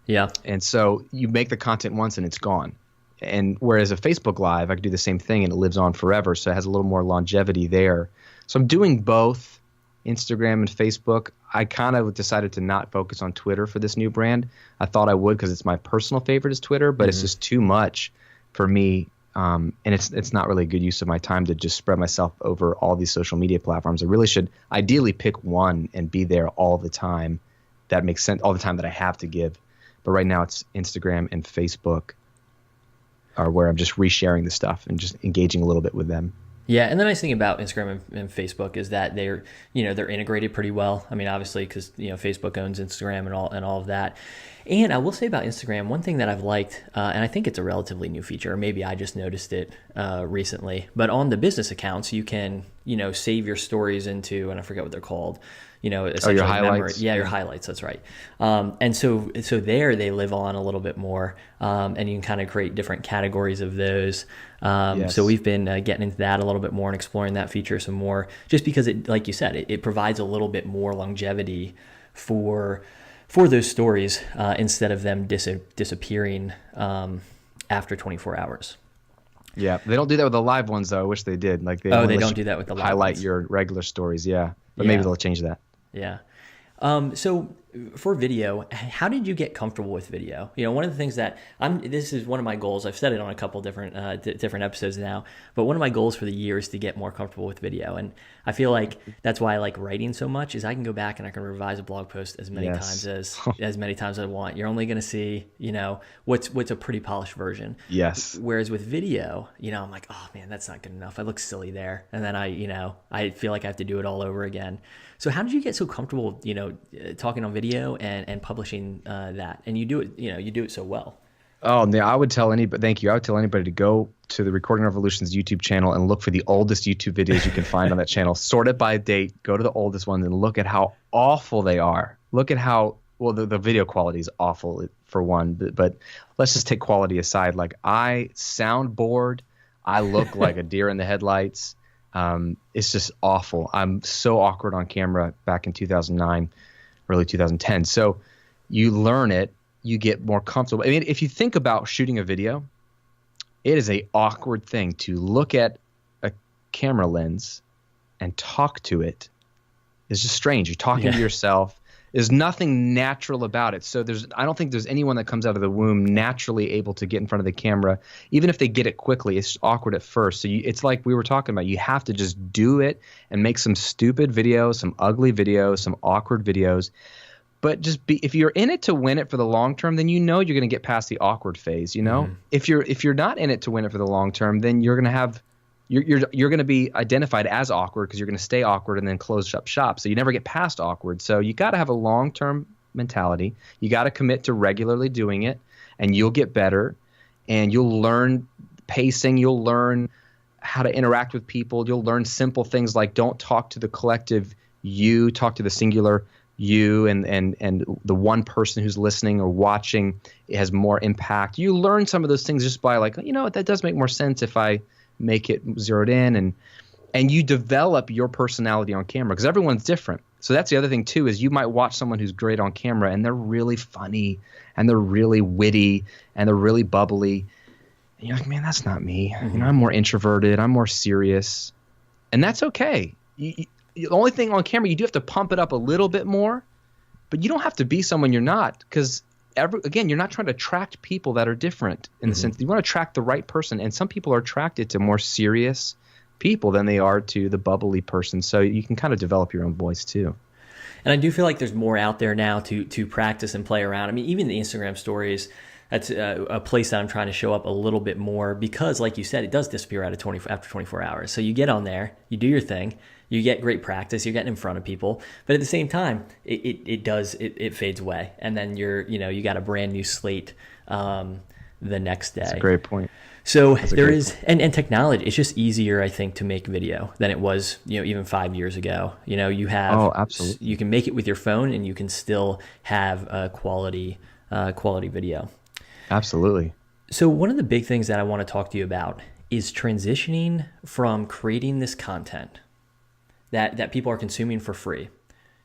Speaker 2: Yeah.
Speaker 1: And so you make the content once and it's gone. And whereas a Facebook live, I can do the same thing and it lives on forever. So it has a little more longevity there. So I'm doing both Instagram and Facebook. I kind of decided to not focus on Twitter for this new brand. I thought I would because it's my personal favorite is Twitter, but it's just too much for me. And it's not really a good use of my time to just spread myself over all these social media platforms. I really should ideally pick one and be there all the time. That makes sense, all the time that I have to give. But right now it's Instagram and Facebook are where I'm just resharing the stuff and just engaging a little bit with them.
Speaker 2: Yeah, and the nice thing about Instagram and Facebook is that they're integrated pretty well. I mean, obviously, because Facebook owns Instagram and all of that. And I will say about Instagram, one thing that I've liked, and I think it's a relatively new feature, or maybe I just noticed it recently. But on the business accounts, you can save your stories into, and I forget what they're called. Essentially
Speaker 1: your highlights.
Speaker 2: Yeah, your highlights. That's right. And so there they live on a little bit more, and you can kind of create different categories of those.
Speaker 1: Yes.
Speaker 2: So we've been getting into that a little bit more and exploring that feature some more, just because it, like you said, it provides a little bit more longevity for those stories instead of them disappearing after 24 hours.
Speaker 1: Yeah, they don't do that with the live ones though. I wish they did. Like they
Speaker 2: don't do that with the live
Speaker 1: highlight
Speaker 2: ones.
Speaker 1: your regular stories. Yeah, but maybe they'll change that.
Speaker 2: Yeah. So for video, how did you get comfortable with video? One of the things that this is one of my goals. I've said it on a couple different different episodes now, but one of my goals for the year is to get more comfortable with video. And I feel like that's why I like writing so much is I can go back and I can revise a blog post as many times as many times as I want. You're only going to see, what's a pretty polished version.
Speaker 1: Yes.
Speaker 2: Whereas with video, I'm like, oh man, that's not good enough. I look silly there. And then I feel like I have to do it all over again. So how did you get so comfortable, talking on video and publishing that? And you do it, you do it so well.
Speaker 1: Oh, yeah, I would tell anybody. Thank you. I would tell anybody to go to the Recording Revolution's YouTube channel and look for the oldest YouTube videos you can find on that channel. Sort it by date. Go to the oldest ones and look at how awful they are. Look at how the video quality is awful for one. But let's just take quality aside. Like I sound bored. I look like a deer in the headlights. It's just awful. I'm so awkward on camera back in 2009, early 2010. So you learn it. You get more comfortable. I mean, if you think about shooting a video, it is a awkward thing to look at a camera lens and talk to it. It's just strange. You're talking to yourself. There's nothing natural about it. So I don't think there's anyone that comes out of the womb naturally able to get in front of the camera. Even if they get it quickly, it's awkward at first. So it's like we were talking about. You have to just do it and make some stupid videos, some ugly videos, some awkward videos. But if you're in it to win it for the long term, then you're going to get past the awkward phase. Mm-hmm. If you're not in it to win it for the long term, then you're going to be identified as awkward because you're going to stay awkward and then close up shop. So you never get past awkward. So you got to have a long term mentality. You got to commit to regularly doing it, and you'll get better, and you'll learn pacing. You'll learn how to interact with people. You'll learn simple things like don't talk to the collective you, talk to the singular you, and the one person who's listening or watching has more impact. You learn some of those things just by like, that does make more sense if I make it zeroed in, and you develop your personality on camera because everyone's different. So that's the other thing too, is you might watch someone who's great on camera and they're really funny and they're really witty and they're really bubbly. And you're like, man, that's not me. I'm more introverted. I'm more serious. And that's okay. The only thing on camera, you do have to pump it up a little bit more, but you don't have to be someone you're not, because again, you're not trying to attract people that are different in the sense that you want to attract the right person. And some people are attracted to more serious people than they are to the bubbly person. So you can kind of develop your own voice too.
Speaker 2: And I do feel like there's more out there now to practice and play around. I mean, even the Instagram stories, that's a place that I'm trying to show up a little bit more, because like you said, it does disappear after 24 hours. So you get on there, you do your thing, you get great practice, you're getting in front of people, but at the same time, it fades away. And then you got a brand new slate the next day.
Speaker 1: That's a great point.
Speaker 2: So there is, and technology, it's just easier, I think, to make video than it was, even 5 years ago. You have,
Speaker 1: absolutely.
Speaker 2: You can make it with your phone and you can still have a quality video.
Speaker 1: Absolutely.
Speaker 2: So one of the big things that I want to talk to you about is transitioning from creating this content that people are consuming for free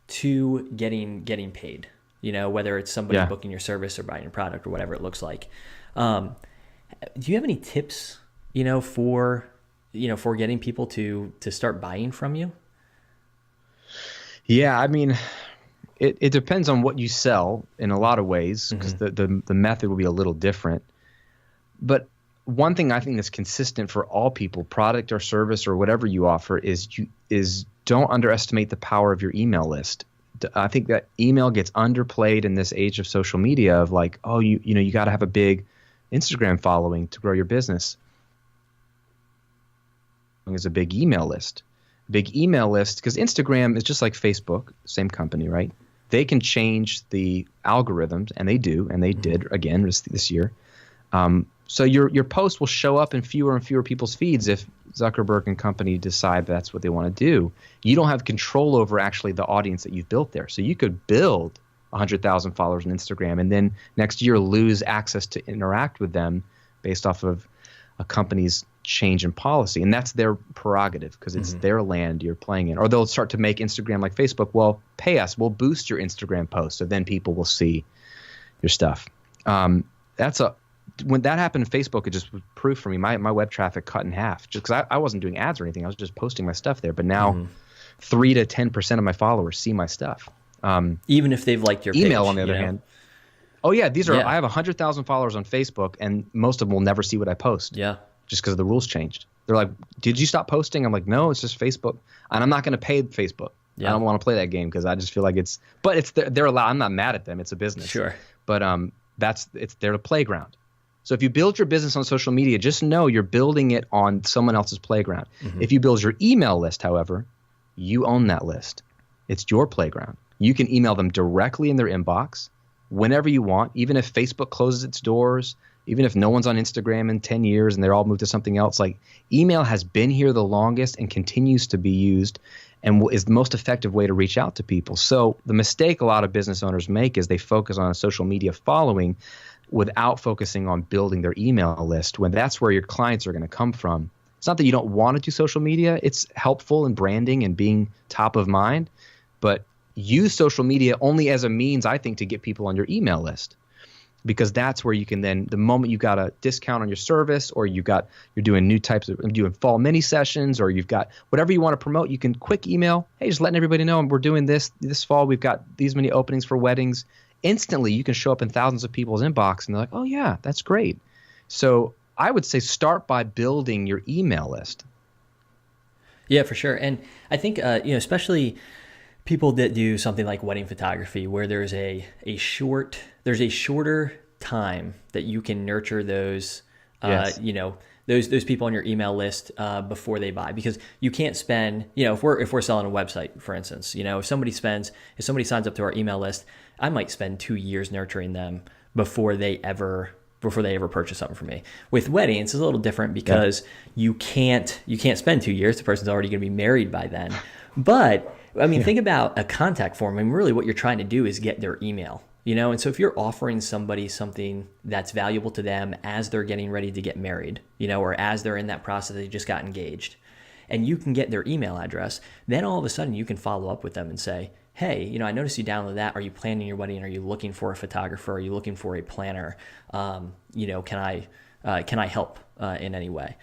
Speaker 2: to getting paid, whether it's somebody booking your service or buying your product or whatever it looks like. Do you have any tips, for getting people to start buying from you?
Speaker 1: Yeah, I mean, it depends on what you sell in a lot of ways, because the method will be a little different. But one thing I think that's consistent for all people, product or service or whatever you offer, is don't underestimate the power of your email list. I think that email gets underplayed in this age of social media of like, oh, you got to have a big Instagram following to grow your business. There's a big email list. Because Instagram is just like Facebook, same company, right? They can change the algorithms, and they do, and they did again this year. So your post will show up in fewer and fewer people's feeds if Zuckerberg and company decide that's what they want to do. You don't have control over actually the audience that you've built there. So you could build 100,000 followers on Instagram and then next year lose access to interact with them based off of a company's change in policy. And that's their prerogative, because it's their land you're playing in. Or they'll start to make Instagram like Facebook. Well, pay us. We'll boost your Instagram post, so then people will see your stuff. When that happened in Facebook, it just was proof for me. My web traffic cut in half, just because I wasn't doing ads or anything. I was just posting my stuff there. But now 3 to 10% of my followers see my stuff.
Speaker 2: Even if they've liked your
Speaker 1: email,
Speaker 2: page,
Speaker 1: on the other hand. Oh yeah, I have 100,000 followers on Facebook, and most of them will never see what I post.
Speaker 2: Yeah.
Speaker 1: Just because the rules changed. They're like, "Did you stop posting?" I'm like, "No, it's just Facebook," and I'm not going to pay Facebook. Yeah. I don't want to play that game because I just feel like it's. But they're allowed. I'm not mad at them. It's a business.
Speaker 2: Sure.
Speaker 1: But it's their playground. So if you build your business on social media, just know you're building it on someone else's playground. If you build your email list, however, you own that list. It's your playground. You can email them directly in their inbox whenever you want, even if Facebook closes its doors, even if no one's on Instagram in 10 years and they're all moved to something else. Like, email has been here the longest and continues to be used and is the most effective way to reach out to people. So the mistake a lot of business owners make is they focus on a social media following without focusing on building their email list, when that's where your clients are going to come from. It's not that you don't want to do social media. It's helpful in branding and being top of mind, but use social media only as a means, I think, to get people on your email list, because that's where you can then, the moment you got a discount on your service, or you're doing new types of, doing fall mini sessions, or you've got whatever you want to promote, you can quick email, hey, just letting everybody know we're doing this fall. We've got these many openings for weddings. Instantly, you can show up in thousands of people's inbox, and they're like, oh yeah, that's great. So I would say start by building your email list.
Speaker 2: Yeah, for sure. And I think, especially people that do something like wedding photography, where there's a shorter time that you can nurture those,
Speaker 1: Yes.
Speaker 2: those people on your email list before they buy, because you can't spend, if we're selling a website, for instance, if somebody signs up to our email list, I might spend 2 years nurturing them before they ever purchase something from me. With weddings, it's a little different because you can't spend 2 years. The person's already going to be married by then. But I mean, think about a contact form. I mean, really what you're trying to do is get their email, and so if you're offering somebody something that's valuable to them as they're getting ready to get married, or as they're in that process, they just got engaged, and you can get their email address, then all of a sudden you can follow up with them and say, hey, I noticed you downloaded that. Are you planning your wedding? Are you looking for a photographer? Are you looking for a planner? Can I can I help in any way?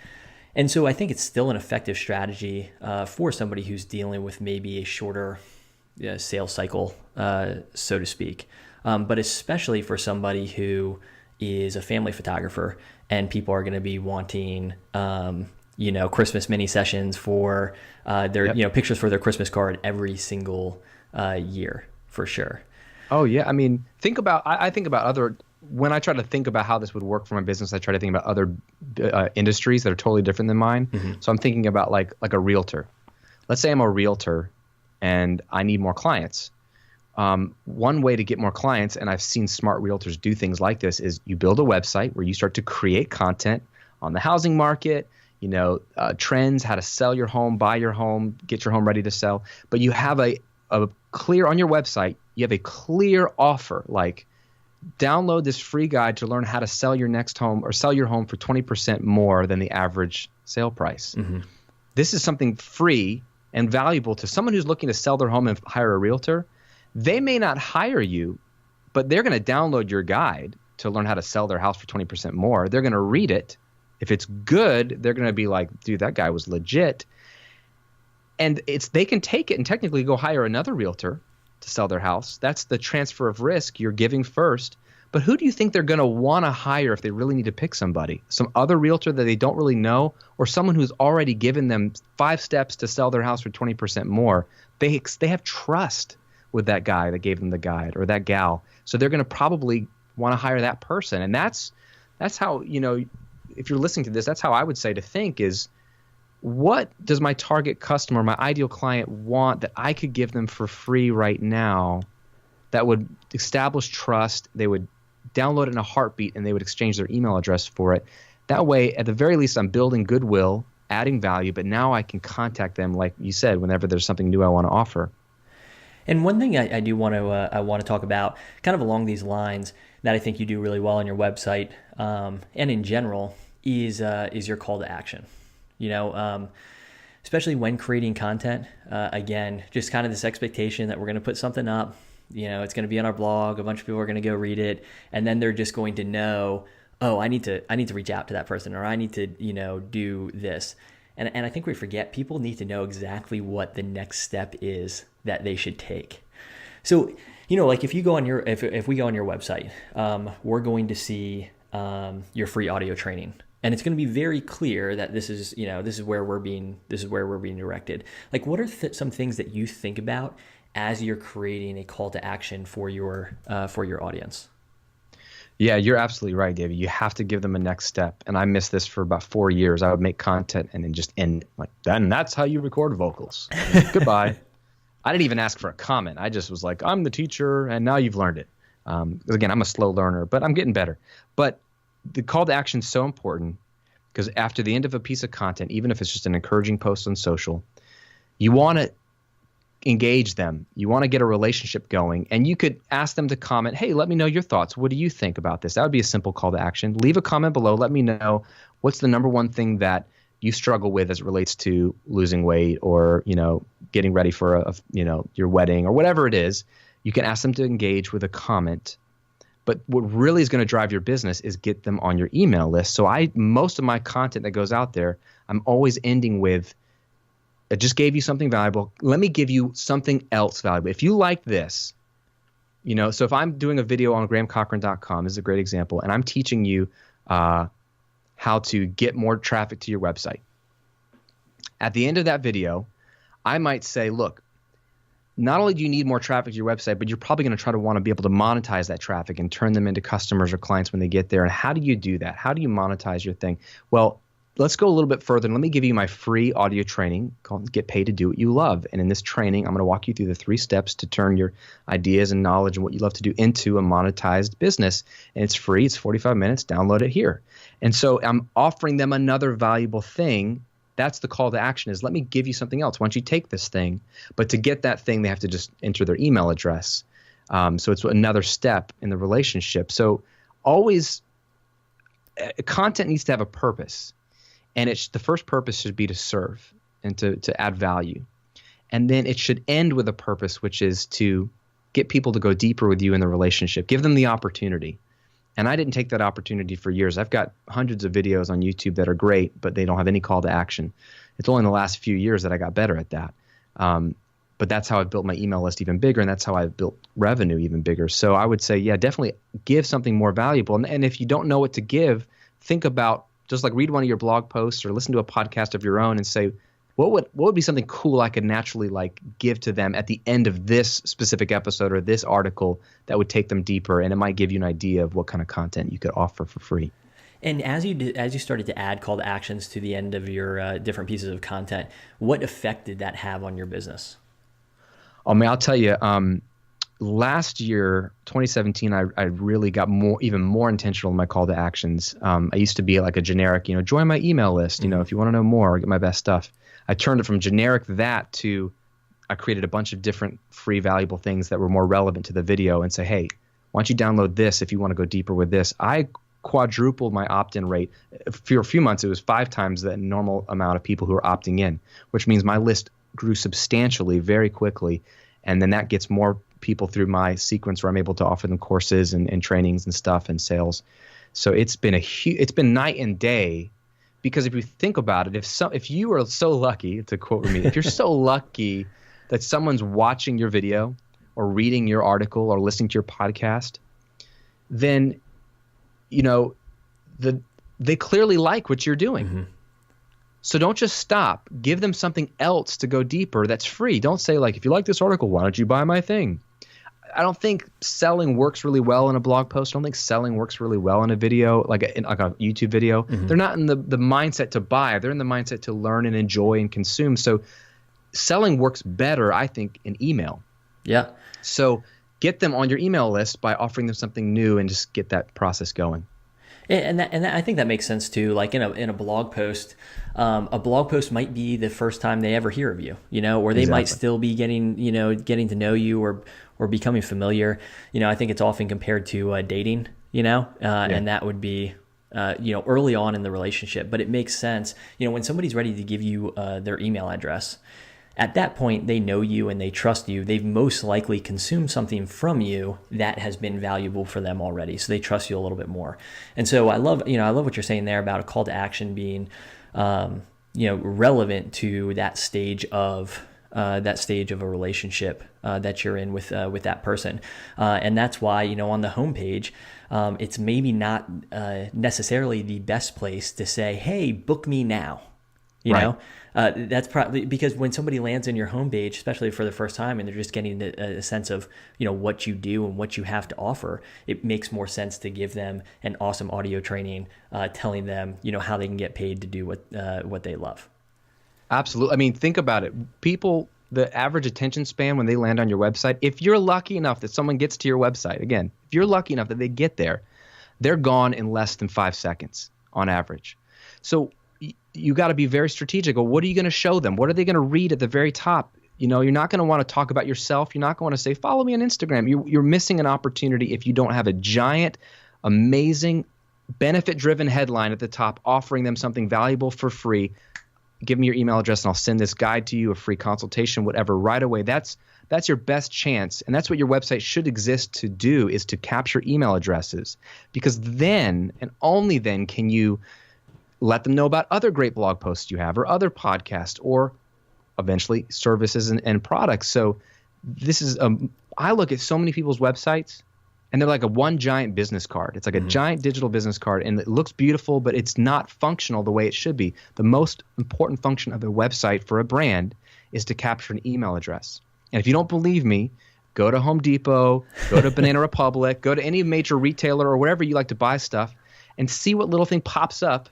Speaker 2: And so I think it's still an effective strategy for somebody who's dealing with maybe a shorter sales cycle, so to speak. But especially for somebody who is a family photographer and people are going to be wanting, Christmas mini sessions for their, pictures for their Christmas card every single year, for sure.
Speaker 1: Oh yeah. I mean, I think about when I try to think about how this would work for my business, I try to think about other industries that are totally different than mine. Mm-hmm. So I'm thinking about like a realtor. Let's say I'm a realtor and I need more clients. One way to get more clients, and I've seen smart realtors do things like this, is you build a website where you start to create content on the housing market, trends, how to sell your home, buy your home, get your home ready to sell. But you have a clear, on your website, you have a clear offer, like download this free guide to learn how to sell your next home or sell your home for 20% more than the average sale price. Mm-hmm. This is something free and valuable to someone who's looking to sell their home and hire a realtor. They may not hire you, but they're going to download your guide to learn how to sell their house for 20% more. They're going to read it. If it's good, they're going to be like, dude, that guy was legit. And they can take it and technically go hire another realtor to sell their house. That's the transfer of risk you're giving first. But who do you think they're going to want to hire if they really need to pick somebody? Some other realtor that they don't really know, or someone who's already given them 5 steps to sell their house for 20% more? They have trust with that guy that gave them the guide, or that gal. So they're going to probably want to hire that person. And that's how, if you're listening to this, that's how I would say to think is, what does my target customer, my ideal client, want that I could give them for free right now that would establish trust? They would download it in a heartbeat and they would exchange their email address for it. That way, at the very least, I'm building goodwill, adding value, but now I can contact them, like you said, whenever there's something new I want to offer.
Speaker 2: And one thing I do want to talk about, kind of along these lines, that I think you do really well on your website and in general, is your call to action. Especially when creating content, again, just kind of this expectation that we're going to put something up, it's going to be on our blog, a bunch of people are going to go read it, and then they're just going to know, oh, I need to reach out to that person, or I need to, do this. And I think we forget people need to know exactly what the next step is that they should take. So, like if you go on if we go on your website, we're going to see your free audio training. And it's going to be very clear that this is where we're being directed. Like, what are some things that you think about as you're creating a call to action for your audience?
Speaker 1: Yeah, you're absolutely right, David. You have to give them a next step. And I missed this for about 4 years. I would make content and then just end like, then that's how you record vocals. Goodbye. I didn't even ask for a comment. I just was like, I'm the teacher, and now you've learned it. Again, I'm a slow learner, but I'm getting better. But the call to action is so important because after the end of a piece of content, even if it's just an encouraging post on social, you want to engage them. You want to get a relationship going, and you could ask them to comment, hey, let me know your thoughts. What do you think about this? That would be a simple call to action. Leave a comment below. Let me know what's the number one thing that you struggle with as it relates to losing weight or, getting ready for your wedding or whatever it is. You can ask them to engage with a comment. But what really is going to drive your business is get them on your email list. So most of my content that goes out there, I'm always ending with, I just gave you something valuable. Let me give you something else valuable. If you like this, so if I'm doing a video on GrahamCochrane.com, this is a great example, and I'm teaching you how to get more traffic to your website. At the end of that video, I might say, look, not only do you need more traffic to your website, but you're probably going to try to want to be able to monetize that traffic and turn them into customers or clients when they get there. And how do you do that? How do you monetize your thing? Well, let's go a little bit further and let me give you my free audio training called Get Paid to Do What You Love. And in this training, I'm going to walk you through the 3 steps to turn your ideas and knowledge and what you love to do into a monetized business. And it's free. It's 45 minutes. Download it here. And so I'm offering them another valuable thing. That's the call to action, is let me give you something else. Why don't you take this thing? But to get that thing, they have to just enter their email address. So it's another step in the relationship. So always content needs to have a purpose. And the first purpose should be to serve and to add value. And then it should end with a purpose, which is to get people to go deeper with you in the relationship. Give them the opportunity. And I didn't take that opportunity for years. I've got hundreds of videos on YouTube that are great, but they don't have any call to action. It's only in the last few years that I got better at that. But that's how I've built my email list even bigger, and that's how I've built revenue even bigger. So I would say, yeah, definitely give something more valuable. And if you don't know what to give, think about, just like read one of your blog posts or listen to a podcast of your own and say, what would be something cool I could naturally like give to them at the end of this specific episode or this article that would take them deeper, and it might give you an idea of what kind of content you could offer for free.
Speaker 2: And as you started to add call to actions to the end of your different pieces of content, what effect did that have on your business?
Speaker 1: I mean, I'll tell you, last year, 2017, I really got even more intentional in my call to actions. I used to be like a generic, join my email list, if you want to know more, get my best stuff. I turned it from generic that to I created a bunch of different free valuable things that were more relevant to the video and say, hey, why don't you download this if you want to go deeper with this? I quadrupled my opt-in rate. For a few months, it was 5 times the normal amount of people who are opting in, which means my list grew substantially very quickly. And then that gets more people through my sequence where I'm able to offer them courses and trainings and stuff and sales. So it's been it's been night and day. Because if you think about it, if you are so lucky, to quote me, if you're so lucky that someone's watching your video or reading your article or listening to your podcast, then, they clearly like what you're doing. Mm-hmm. So don't just stop. Give them something else to go deeper that's free. Don't say like, if you like this article, why don't you buy my thing? I don't think selling works really well in a blog post. I don't think selling works really well in a video, like a YouTube video. Mm-hmm. They're not in the mindset to buy. They're in the mindset to learn and enjoy and consume. So selling works better, I think, in email.
Speaker 2: Yeah.
Speaker 1: So get them on your email list by offering them something new and just get that process going.
Speaker 2: And I think that makes sense too. Like in a blog post might be the first time they ever hear of you, or they might still be getting to know you or becoming familiar. I think it's often compared to dating, and that would be, early on in the relationship. But it makes sense, when somebody's ready to give you their email address. At that point, they know you and they trust you. They've most likely consumed something from you that has been valuable for them already. So they trust you a little bit more. And so I love what you're saying there about a call to action being, relevant to that stage of a relationship that you're in with that person. And that's why, on the homepage, it's maybe not necessarily the best place to say, hey, book me now. You know, that's probably because when somebody lands on your homepage, especially for the first time, and they're just getting a sense of, what you do and what you have to offer, it makes more sense to give them an awesome audio training, telling them, how they can get paid to do what they love.
Speaker 1: Absolutely. I mean, think about it. The average attention span when they land on your website, if you're lucky enough that someone gets to your website, again, if you're lucky enough that they get there, they're gone in less than 5 seconds on average. So you got to be very strategic. Well, what are you going to show them? What are they going to read at the very top? You're not going to want to talk about yourself. You're not going to say, follow me on Instagram. You're missing an opportunity if you don't have a giant, amazing, benefit-driven headline at the top offering them something valuable for free. Give me your email address and I'll send this guide to you, a free consultation, whatever, right away. That's your best chance. And that's what your website should exist to do, is to capture email addresses. Because then, and only then, can you let them know about other great blog posts you have or other podcasts or eventually services and products. So this is I look at so many people's websites and they're like one giant business card. It's like a giant digital business card, and it looks beautiful, but it's not functional the way it should be. The most important function of a website for a brand is to capture an email address. And if you don't believe me, go to Home Depot, go to Banana Republic, go to any major retailer or wherever you like to buy stuff and see what little thing pops up.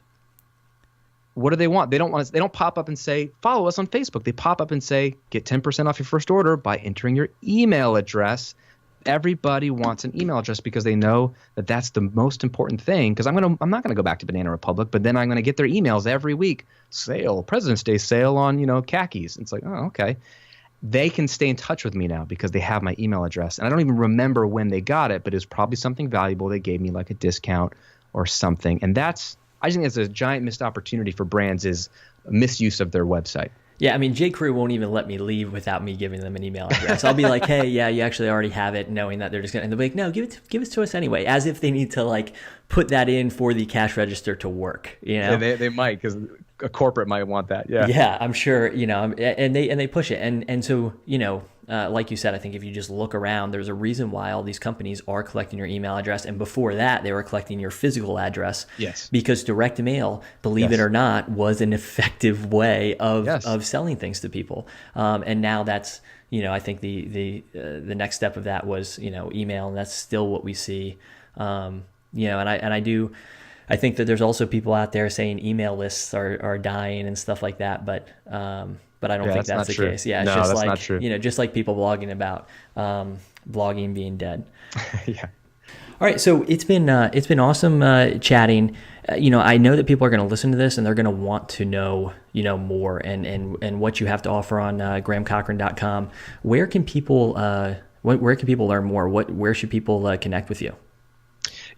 Speaker 1: What do they want? They don't pop up and say, follow us on Facebook. They pop up and say, get 10% off your first order by entering your email address. Everybody wants an email address because they know that that's the most important thing. Because I'm not going to go back to Banana Republic, but then I'm going to get their emails every week. Sale, President's Day sale on, khakis. It's like, oh, okay. They can stay in touch with me now because they have my email address. And I don't even remember when they got it, but it was probably something valuable. They gave me like a discount or something. And I think that's a giant missed opportunity for brands, is a misuse of their website.
Speaker 2: Yeah, I mean, J.Crew won't even let me leave without me giving them an email address. I'll be like, hey, yeah, you actually already have it, knowing that they're just going to, and they'll be like, no, give it to us anyway, as if they need to like put that in for the cash register to work, you know?
Speaker 1: Yeah, they might, because a corporate might want that. Yeah.
Speaker 2: Yeah, I'm sure, you know, and they push it. And so, you know, like you said, I think if you just look around, there's a reason why all these companies are collecting your email address. And before that, they were collecting your physical address.
Speaker 1: Yes.
Speaker 2: Because direct mail, believe it or not, was an effective way of selling things to people. And now that's, you know, I think the next step of that was, you know, email, and that's still what we see. You know, I think that there's also people out there saying email lists are dying and stuff like that, but I don't think that's the case. Yeah, it's just like, you know, just like people blogging about blogging being dead.
Speaker 1: Yeah.
Speaker 2: All right, so it's been awesome chatting. You know, I know that people are going to listen to this and they're going to want to know, you know, more and what you have to offer on GrahamCochrane.com. Where can people learn more? Where should people connect with you?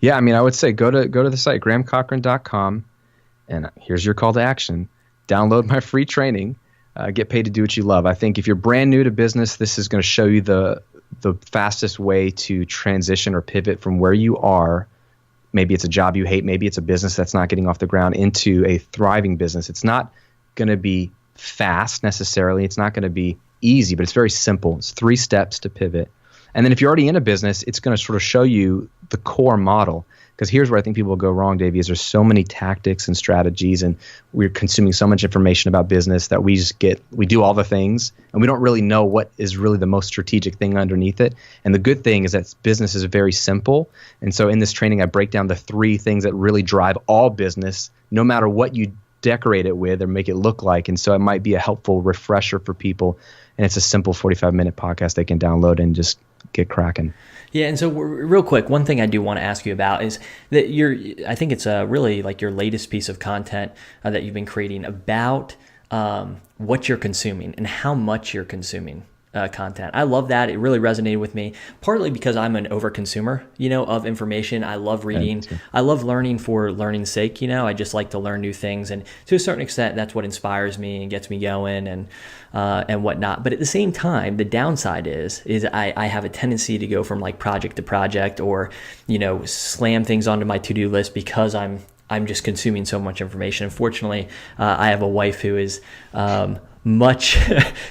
Speaker 1: Yeah, I mean, I would say go to the site GrahamCochrane.com, and here's your call to action: download my free training. Get paid to do what you love. I think if you're brand new to business, this is going to show you the fastest way to transition or pivot from where you are. Maybe it's a job you hate, maybe it's a business that's not getting off the ground, into a thriving business. It's not going to be fast necessarily. It's not going to be easy, but it's very simple. It's 3 steps to pivot. And then if you're already in a business, it's going to sort of show you the core model. Because here's where I think people will go wrong, Davey, is there's so many tactics and strategies, and we're consuming so much information about business that we do all the things, and we don't really know what is really the most strategic thing underneath it. And the good thing is that business is very simple. And so in this training, I break down the 3 things that really drive all business, no matter what you decorate it with or make it look like. And so it might be a helpful refresher for people. And it's a simple 45-minute podcast they can download and just get cracking.
Speaker 2: Yeah, and so real quick, one thing I do want to ask you about is that I think it's really like your latest piece of content that you've been creating about what you're consuming and how much you're consuming content. I love that. It really resonated with me, partly because I'm an overconsumer, you know, of information. I love reading. I love learning for learning's sake. You know, I just like to learn new things, and to a certain extent, that's what inspires me and gets me going and whatnot. But at the same time, the downside is I have a tendency to go from like project to project, or, you know, slam things onto my to-do list because I'm just consuming so much information. Unfortunately, I have a wife who is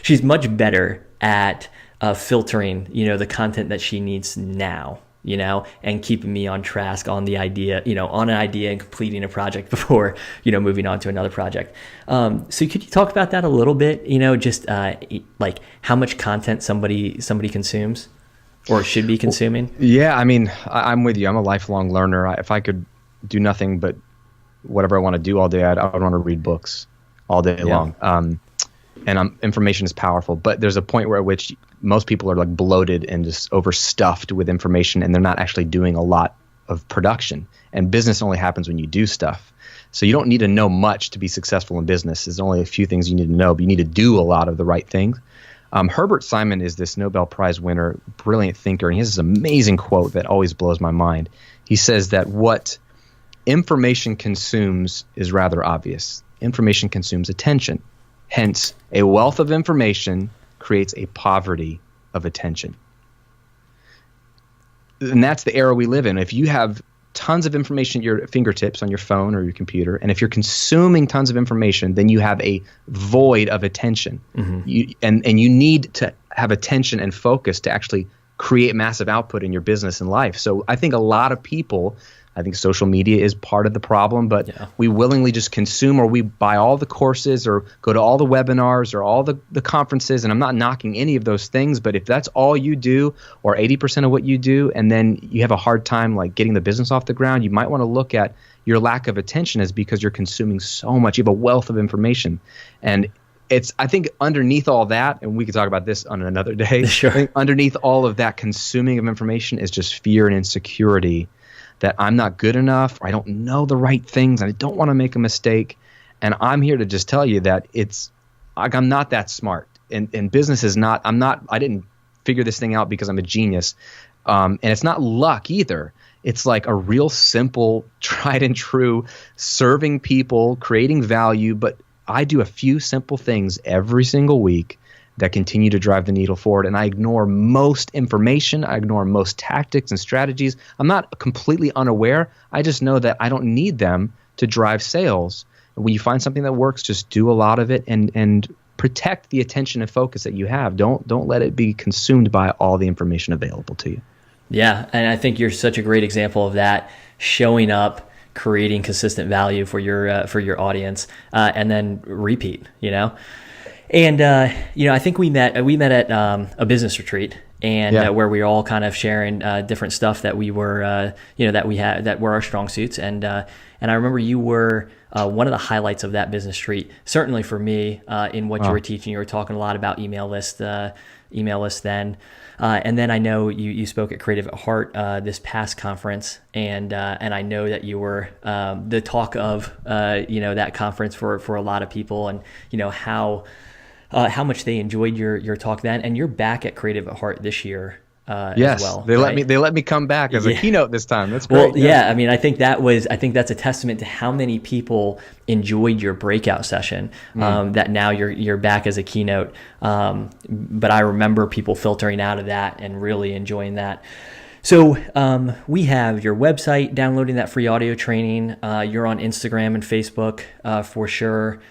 Speaker 2: she's much better at filtering, you know, the content that she needs now, you know, and keeping me on task on the idea, you know, on an idea and completing a project before, you know, moving on to another project. So could you talk about that a little bit, you know, just like how much content somebody consumes or should be consuming?
Speaker 1: Yeah, I mean, I'm with you. I'm a lifelong learner. If I could do nothing but whatever I want to do all day, I would want to read books all day long. And information is powerful, but there's a point at which most people are like bloated and just overstuffed with information, and they're not actually doing a lot of production. And business only happens when you do stuff. So you don't need to know much to be successful in business. There's only a few things you need to know, but you need to do a lot of the right things. Herbert Simon is this Nobel Prize winner, brilliant thinker, and he has this amazing quote that always blows my mind. He says that what information consumes is rather obvious. Information consumes attention. Hence, a wealth of information creates a poverty of attention. And that's the era we live in. If you have tons of information at your fingertips on your phone or your computer, and if you're consuming tons of information, then you have a void of attention. Mm-hmm. And you need to have attention and focus to actually create massive output in your business and life. So I think a lot of people, I think social media is part of the problem, but we willingly just consume, or we buy all the courses or go to all the webinars or all the conferences. And I'm not knocking any of those things, but if that's all you do, or 80% of what you do, and then you have a hard time like getting the business off the ground, you might want to look at your lack of attention as because you're consuming so much. You have a wealth of information. And I think underneath all that, and we could talk about this on another day,
Speaker 2: sure.
Speaker 1: I think underneath all of that consuming of information is just fear and insecurity that I'm not good enough, or I don't know the right things, and I don't want to make a mistake. And I'm here to just tell you that it's like I'm not that smart, and business is not. I didn't figure this thing out because I'm a genius, and it's not luck either. It's like a real simple, tried and true, serving people, creating value. But I do a few simple things every single week that continue to drive the needle forward. And I ignore most information. I ignore most tactics and strategies. I'm not completely unaware. I just know that I don't need them to drive sales. When you find something that works, just do a lot of it and protect the attention and focus that you have. Don't let it be consumed by all the information available to you.
Speaker 2: Yeah, and I think you're such a great example of that, showing up, creating consistent value for your audience, and then repeat, And, I think we met at a business retreat, and where we were all kind of sharing different stuff that we were, that were our strong suits. And I remember you were one of the highlights of that business retreat, certainly for me, in what you were teaching. You were talking a lot about email lists then. And then I know you spoke at Creative at Heart this past conference, and I know that you were the talk of that conference for a lot of people, and how much they enjoyed your talk then. And you're back at Creative at Heart this year as well.
Speaker 1: They let me come back as a keynote this time. That's great.
Speaker 2: Well, I mean, I think that's a testament to how many people enjoyed your breakout session, that now you're back as a keynote. But I remember people filtering out of that and really enjoying that. So we have your website, downloading that free audio training. You're on Instagram and Facebook for sure.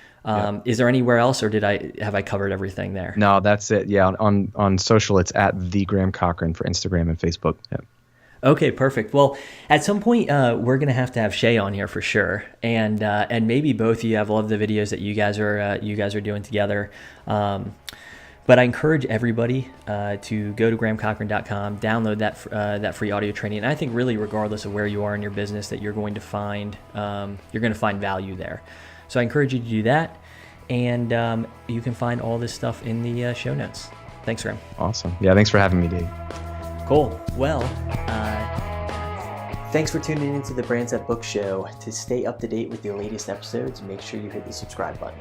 Speaker 2: Is there anywhere else, or have I covered everything there?
Speaker 1: No, that's it. Yeah, on social, it's at the Graham Cochrane for Instagram and Facebook. Yeah.
Speaker 2: Okay, perfect. Well, at some point, we're gonna have to have Shay on here for sure, and maybe both of you. I've loved the videos that you guys are doing together. But I encourage everybody to go to grahamcochrane.com, download that free audio training. And I think really, regardless of where you are in your business, that you're going to find value there. So I encourage you to do that, and you can find all this stuff in the show notes. Thanks, Graham.
Speaker 1: Awesome. Yeah, thanks for having me, Dave.
Speaker 2: Cool. Well, thanks for tuning into the Brands That Book Show. To stay up to date with the latest episodes, make sure you hit the subscribe button.